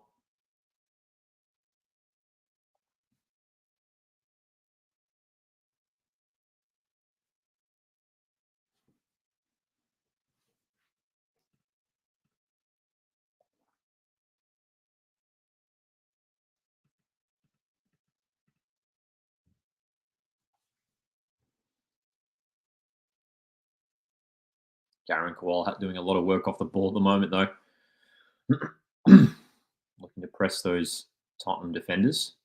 Darren Kowal doing a lot of work off the ball at the moment, though. Looking to press those Tottenham defenders.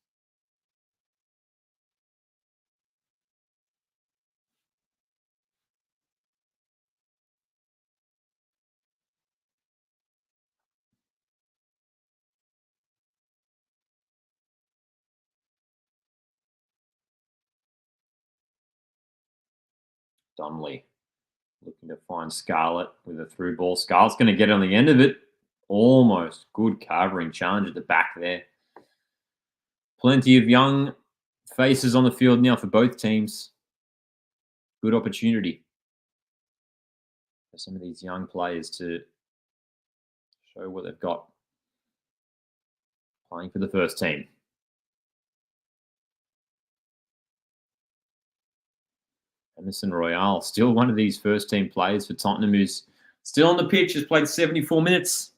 Donnelly looking to find Scarlett with a through ball. Scarlett's going to get on the end of it. Almost. Good covering challenge at the back there. Plenty of young faces on the field now for both teams. Good opportunity for some of these young players to show what they've got playing for the first team. Emerson Royale, still one of these first team players for Tottenham, who's still on the pitch, has played 74 minutes.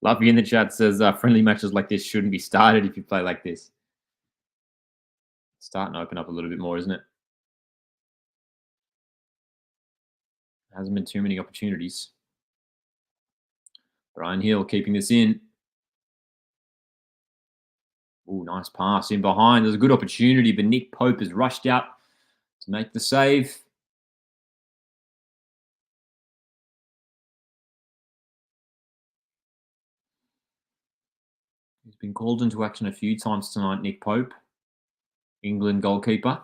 Luffy in the chat says friendly matches like this shouldn't be started if you play like this. It's starting to open up a little bit more, isn't it? Hasn't been too many opportunities. Brian Hill keeping this in. Oh, nice pass in behind. There's a good opportunity, but Nick Pope has rushed out to make the save. He's been called into action a few times tonight, Nick Pope, England goalkeeper.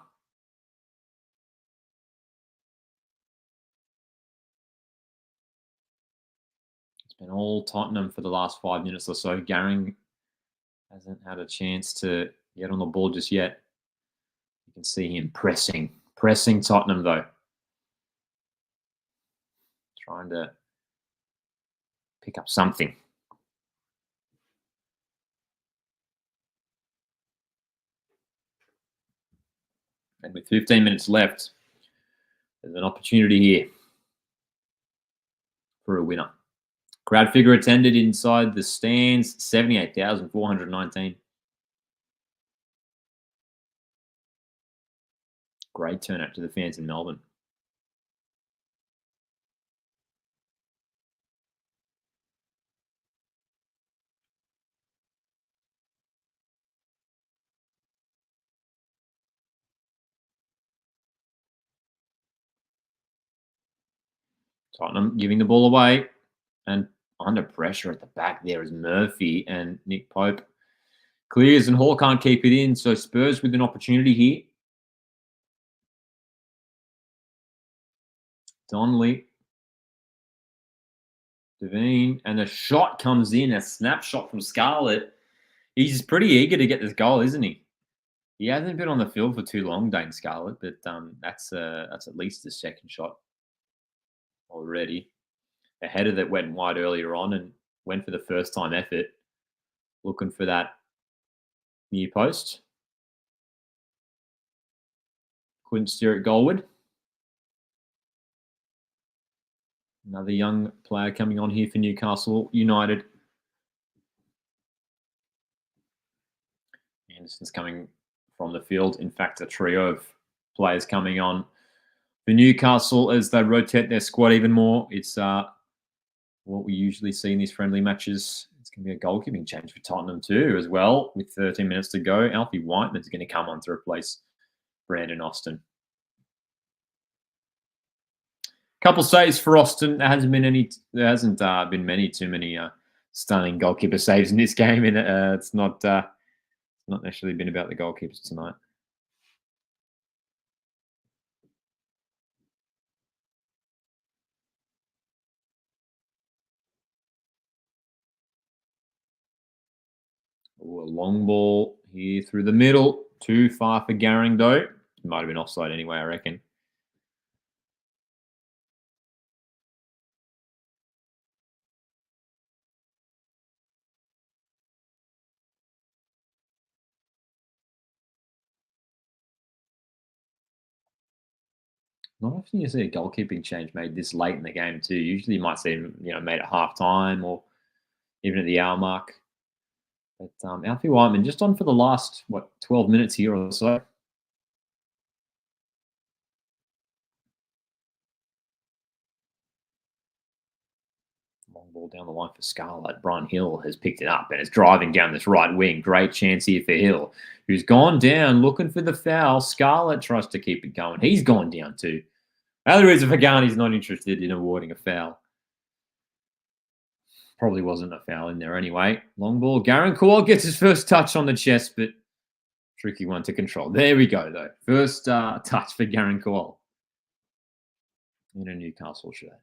It's been all Tottenham for the last 5 minutes or so. Garing hasn't had a chance to get on the ball just yet. You can see him pressing Tottenham though. Trying to pick up something. And with 15 minutes left, there's an opportunity here for a winner. Crowd figure attended inside the stands, 78,419. Great turnout to the fans in Melbourne. Tottenham giving the ball away, and under pressure at the back there is Murphy, and Nick Pope clears, and Hall can't keep it in. So Spurs with an opportunity here. Donnelly, Devine, and the shot comes in, a snapshot from Scarlett. He's pretty eager to get this goal, isn't he? He hasn't been on the field for too long, Dane Scarlett, but that's at least the second shot already. A header that went wide earlier on and went for the first time effort, looking for that near post. Couldn't steer it goalward. Another young player coming on here for Newcastle United. Anderson's coming from the field. In fact, a trio of players coming on for Newcastle as they rotate their squad even more. It's what we usually see in these friendly matches. It's going to be a goalkeeping change for Tottenham too as well. With 13 minutes to go, Alfie Whiteman's going to come on to replace Brandon Austin. Couple saves for Austin. There hasn't been many stunning goalkeeper saves in this game, and it's not necessarily been about the goalkeepers tonight. Ooh, a long ball here through the middle. Too far for Garing, though. It might have been offside anyway, I reckon. Not often you see a goalkeeping change made this late in the game too. Usually you might see him, made at half time or even at the hour mark. But Alfie Whiteman just on for the last, 12 minutes here or so. Long ball down the line for Scarlett. Brian Hill has picked it up and is driving down this right wing. Great chance here for Hill, who's gone down looking for the foul. Scarlett tries to keep it going. He's gone down too. The other reason Fagani's not interested in awarding a foul. Probably wasn't a foul in there anyway. Long ball. Garen Kowal gets his first touch on the chest, but tricky one to control. There we go, though. First touch for Garen Kowal in a Newcastle shirt.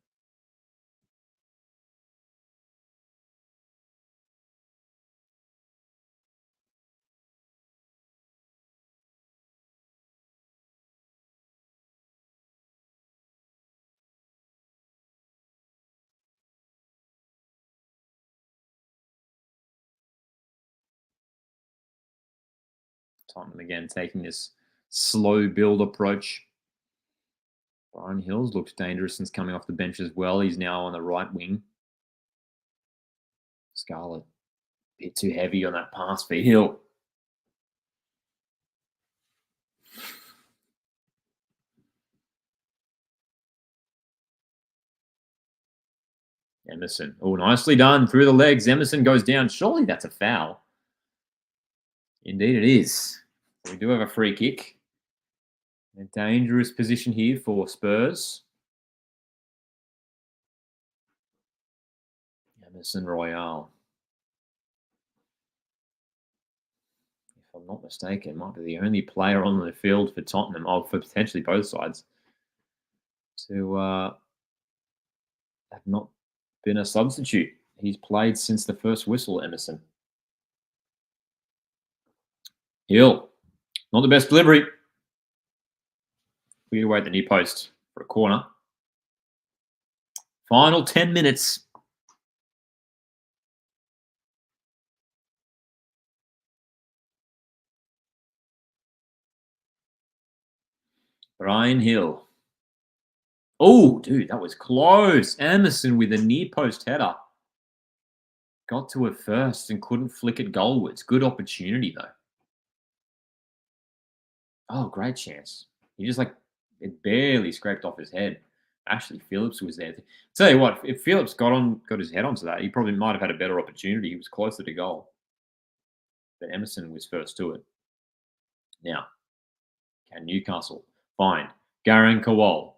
Tottenham again taking this slow build approach. Brian Hills looks dangerous since coming off the bench as well. He's now on the right wing. Scarlett, a bit too heavy on that pass for Hill. Emerson. Oh, nicely done. Through the legs. Emerson goes down. Surely that's a foul. Indeed it is. We do have a free kick. A dangerous position here for Spurs. Emerson Royale. If I'm not mistaken, might be the only player on the field for Tottenham, for potentially both sides, to have not been a substitute. He's played since the first whistle, Emerson. Hill. Not the best delivery. We away at the near post for a corner. Final 10 minutes. Brian Hill. Oh, dude, that was close. Emerson with a near post header. Got to it first and couldn't flick it goalwards. Good opportunity, though. Oh, great chance. He just it barely scraped off his head. Actually, Phillips was there. Tell you what, if Phillips got his head onto that, he probably might have had a better opportunity. He was closer to goal. But Emerson was first to it. Now, can Newcastle find Garen Kowal?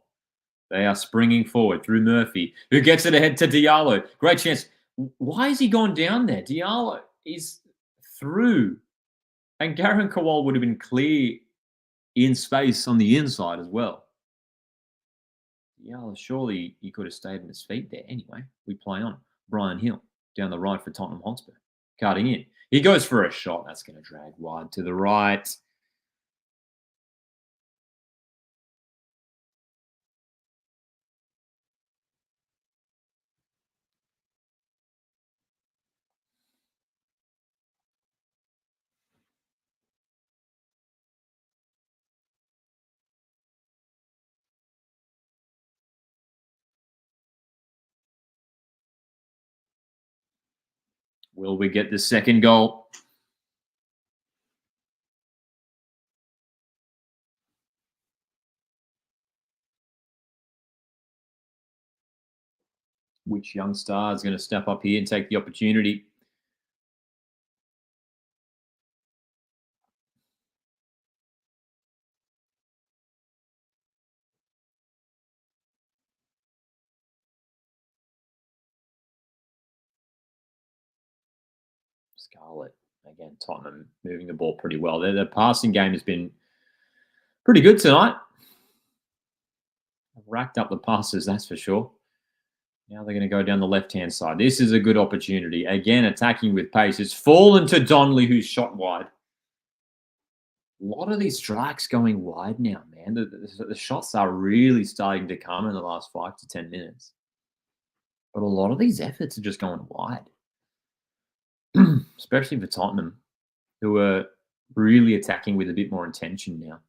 They are springing forward through Murphy, who gets it ahead to Diallo. Great chance. Why has he gone down there? Diallo is through. And Garen Kowal would have been clear in space on the inside as well. Diallo, surely he could have stayed on his feet there. Anyway, we play on. Brian Hill down the right for Tottenham Hotspur. Cutting in. He goes for a shot. That's going to drag wide to the right. Will we get the second goal? Which young star is going to step up here and take the opportunity? Scarlett. Again, Tottenham moving the ball pretty well. Their passing game has been pretty good tonight. I've racked up the passes, that's for sure. Now they're going to go down the left-hand side. This is a good opportunity. Again, attacking with pace. It's fallen to Donnelly, who's shot wide. A lot of these strikes going wide now, man. The shots are really starting to come in the last 5 to 10 minutes. But a lot of these efforts are just going wide. Especially for Tottenham, who are really attacking with a bit more intention now.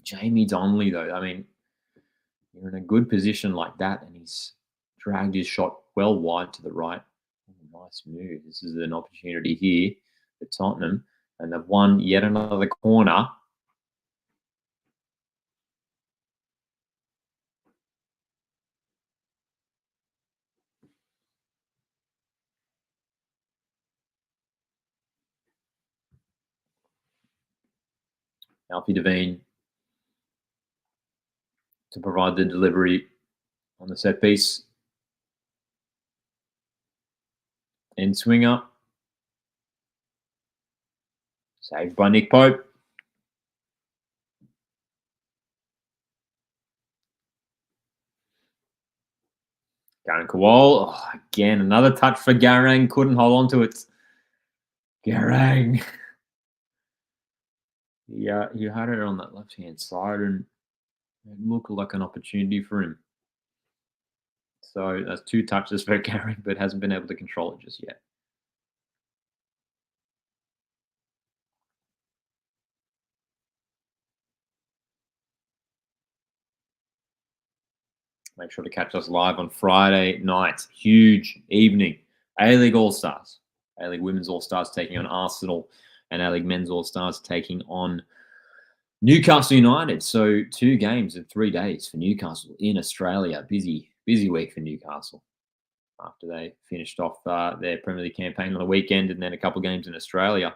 Jamie Donnelly, though, I mean, you're in a good position like that, and he's dragged his shot well wide to the right. Oh, nice move. This is an opportunity here for Tottenham, and they've won yet another corner. Alfie Devine to provide the delivery on the set piece. End swinger. Saved by Nick Pope. Garang Kowal. Oh, again, another touch for Garang. Couldn't hold on to it. Garang. Yeah, he had it on that left-hand side and it looked like an opportunity for him. So that's 2 touches for Garang, but hasn't been able to control it just yet. Make sure to catch us live on Friday night. Huge evening. A-League All-Stars. A-League Women's All-Stars taking on Arsenal and A-League Men's All-Stars taking on Newcastle United. So 2 games in 3 days for Newcastle in Australia. Busy week for Newcastle after they finished off their Premier League campaign on the weekend and then a couple of games in Australia.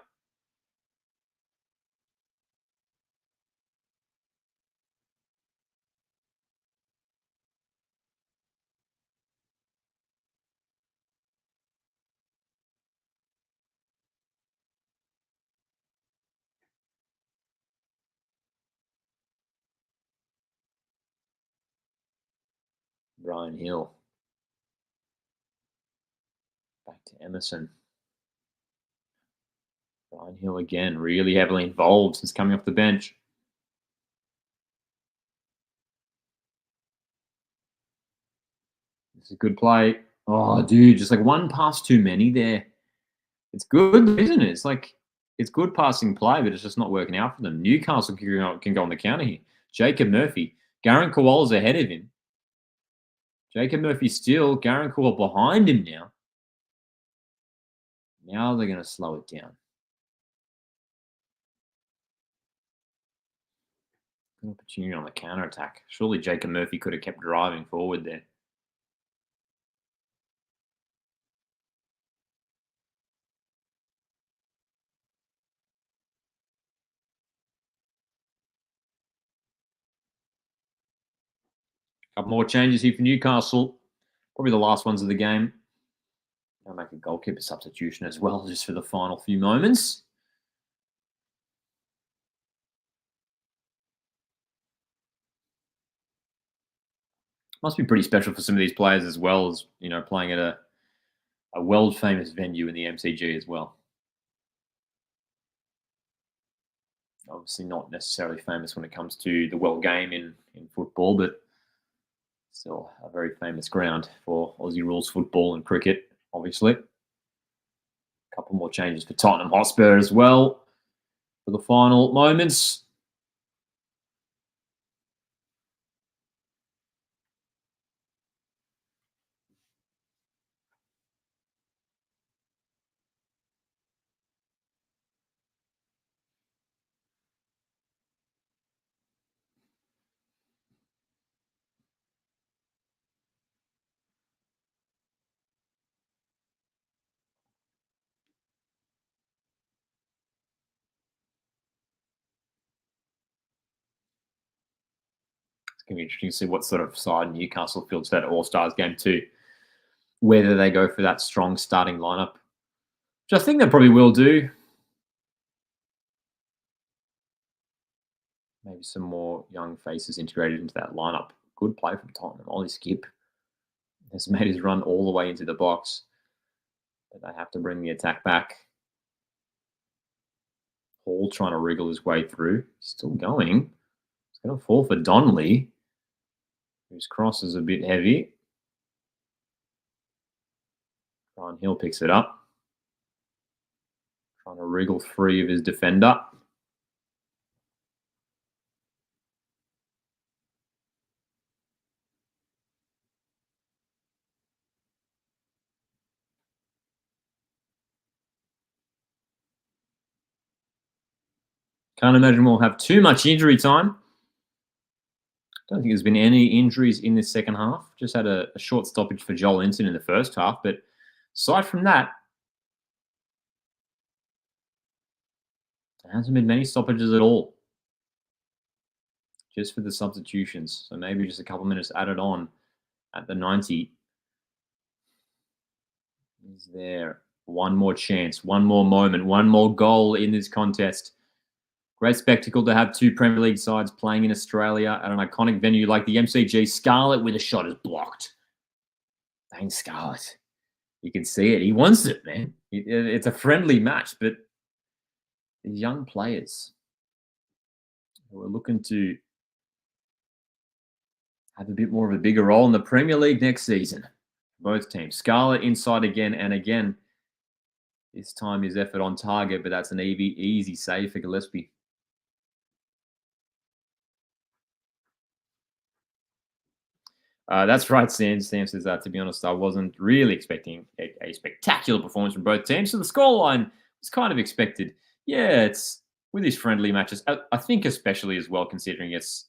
Brian Hill. Back to Emerson. Brian Hill again, really heavily involved since coming off the bench. It's a good play. Oh, dude, just like one pass too many there. It's good, isn't it? It's like it's good passing play, but it's just not working out for them. Newcastle can go on the counter here. Jacob Murphy. Garang Kowal's ahead of him. Jacob Murphy still. Garang Kowal behind him now. Now they're going to slow it down. Good opportunity on the counter attack. Surely Jacob Murphy could have kept driving forward there. Couple more changes here for Newcastle. Probably the last ones of the game. They'll make a goalkeeper substitution as well, just for the final few moments. Must be pretty special for some of these players as well as, playing at a world famous venue in the MCG as well. Obviously not necessarily famous when it comes to the world game in football, but still a very famous ground for Aussie rules football and cricket, obviously. A couple more changes for Tottenham Hotspur as well for the final moments. It's going to be interesting to see what sort of side Newcastle fields that All-Stars game too. Whether they go for that strong starting lineup, which I think they probably will do. Maybe some more young faces integrated into that lineup. Good play from Tottenham. Ollie Skip has made his run all the way into the box. But they have to bring the attack back. Hall trying to wriggle his way through. Still going. It's going to fall for Donnelly, whose cross is a bit heavy. Brian Hill picks it up. Trying to wriggle free of his defender. Can't imagine we'll have too much injury time. Don't think there's been any injuries in this second half. Just had a short stoppage for Joel Linton in the first half. But aside from that, there hasn't been many stoppages at all. Just for the substitutions. So maybe just a couple minutes added on at the 90. Is there. One more chance, one more moment, one more goal in this contest. Great spectacle to have two Premier League sides playing in Australia at an iconic venue like the MCG. Scarlett with a shot is blocked. Dang Scarlett. You can see it. He wants it, man. It's a friendly match, but these young players who are looking to have a bit more of a bigger role in the Premier League next season. Both teams. Scarlett inside again and again. This time his effort on target, but that's an easy save for Gillespie. That's right, Sam. Sam says that, to be honest, I wasn't really expecting a spectacular performance from both teams. So the scoreline was kind of expected. Yeah, it's with these friendly matches. I think especially as well, considering it's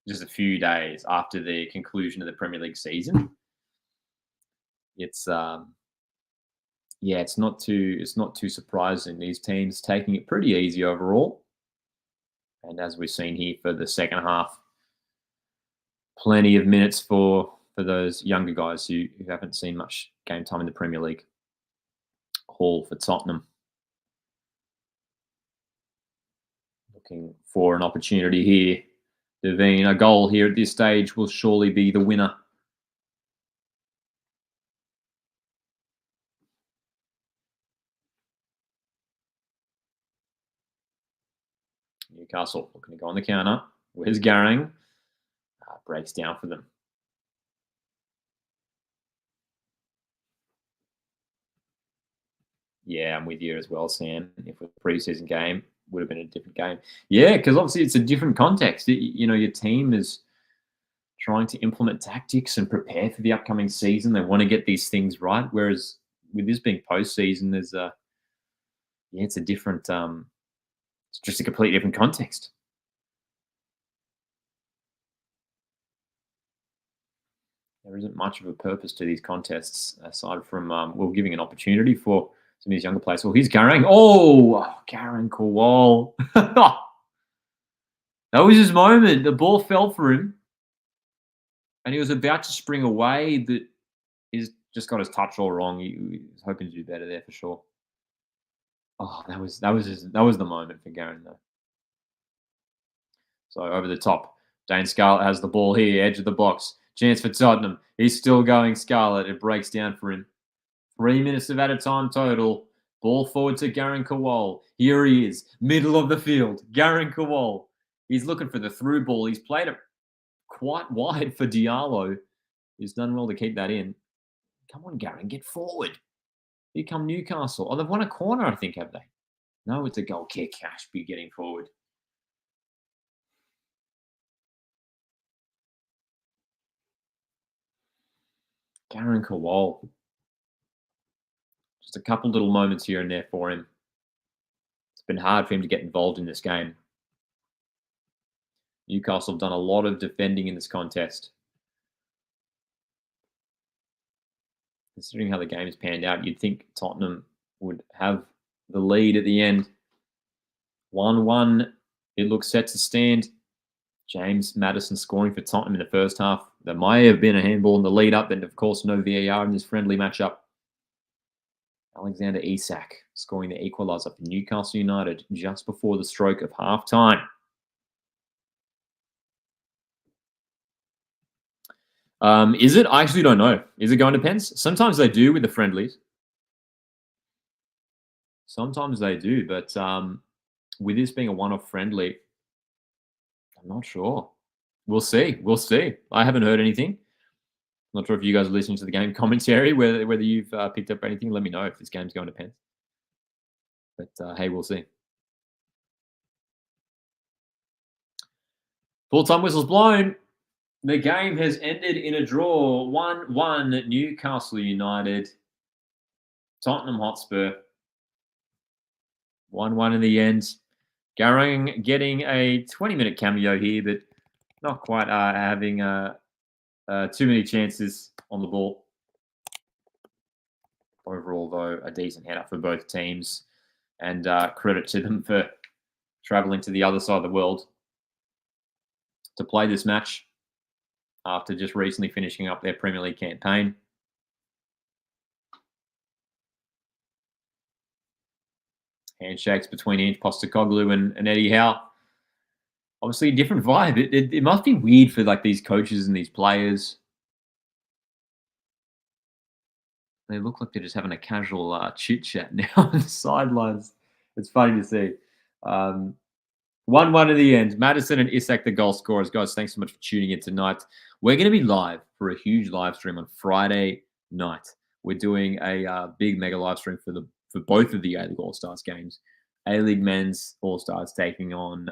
just a few days after the conclusion of the Premier League season. It's yeah, it's not too surprising. These teams taking it pretty easy overall. And as we've seen here for the second half, plenty of minutes for those younger guys who haven't seen much game time in the Premier League. Hall for Tottenham. Looking for an opportunity here. Devine, a goal here at this stage will surely be the winner. Newcastle looking to go on the counter. Where's Garang? Breaks down for them. Yeah, I'm with you as well, Sam. If it was a preseason game, would have been a different game. Yeah, because obviously it's a different context. Your team is trying to implement tactics and prepare for the upcoming season. They want to get these things right. Whereas with this being postseason, there's it's a different, it's just a completely different context. There isn't much of a purpose to these contests aside from giving an opportunity for some of these younger players. Well, here's Garang. Oh, Garang Kowal. That was his moment. The ball fell for him, and he was about to spring away. That he's just got his touch all wrong. He was hoping to do better there for sure. Oh, that was the moment for Garang though. So over the top, Dane Scarlett has the ball here, edge of the box. Chance for Tottenham. He's still going Scarlett. It breaks down for him. 3 minutes of added time total. Ball forward to Garang Kowal. Here he is, middle of the field. Garang Kowal. He's looking for the through ball. He's played it quite wide for Diallo. He's done well to keep that in. Come on, Garang, get forward. Here come Newcastle. Oh, they've won a corner, I think, have they? No, it's a goal kick. Ashby getting forward. Garang Kowal. Just a couple little moments here and there for him. It's been hard for him to get involved in this game. Newcastle have done a lot of defending in this contest. Considering how the game has panned out, you'd think Tottenham would have the lead at the end. 1-1. It looks set to stand. James Maddison scoring for Tottenham in the first half. There may have been a handball in the lead up, and of course, no VAR in this friendly matchup. Alexander Isak scoring the equaliser for Newcastle United just before the stroke of half time. Is it? I actually don't know. Is it going to Pens? Sometimes they do with the friendlies. Sometimes they do, but with this being a one-off friendly, I'm not sure. We'll see. We'll see. I haven't heard anything. Not sure if you guys are listening to the game commentary, whether you've picked up anything. Let me know if this game's going to Pens. But hey, we'll see. Full-time whistle's blown. The game has ended in a draw. 1-1 Newcastle United. Tottenham Hotspur. 1-1 in the end. Garang getting a 20-minute cameo here, but not quite having too many chances on the ball. Overall, though, a decent header for both teams. And credit to them for travelling to the other side of the world to play this match after just recently finishing up their Premier League campaign. handshakes between Ange Postecoglou and Eddie Howe. Obviously, a different vibe. It must be weird for like these coaches and these players. They look like they're just having a casual chit chat now on the sidelines. It's funny to see. 1-1 at the end. Madison and Isak, the goal scorers. Guys, thanks so much for tuning in tonight. We're going to be live for a huge live stream on Friday night. We're doing a big mega live stream for both of the A-League All-Stars games. A-League Men's All-Stars taking on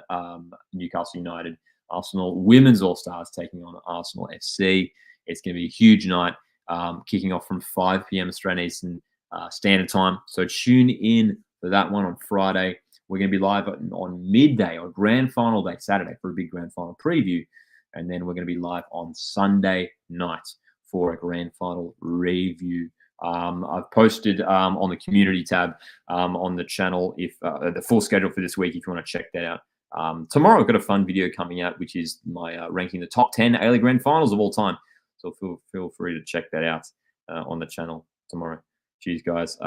Newcastle United. Arsenal Women's All-Stars taking on Arsenal FC. It's going to be a huge night, kicking off from 5 p.m. Australian Eastern Standard Time. So tune in for that one on Friday. We're going to be live on midday or grand final day, Saturday, for a big grand final preview. And then we're going to be live on Sunday night for a grand final review. I've posted on the community tab on the channel if the full schedule for this week, if you want to check that out. Tomorrow I've got a fun video coming out, which is my ranking the top 10 A-League grand finals of all time. So feel free to check that out on the channel tomorrow. Cheers, guys.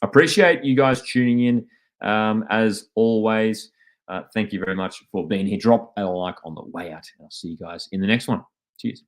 Appreciate you guys tuning in. As always, thank you very much for being here. Drop a like on the way out. I'll see you guys in the next one. Cheers.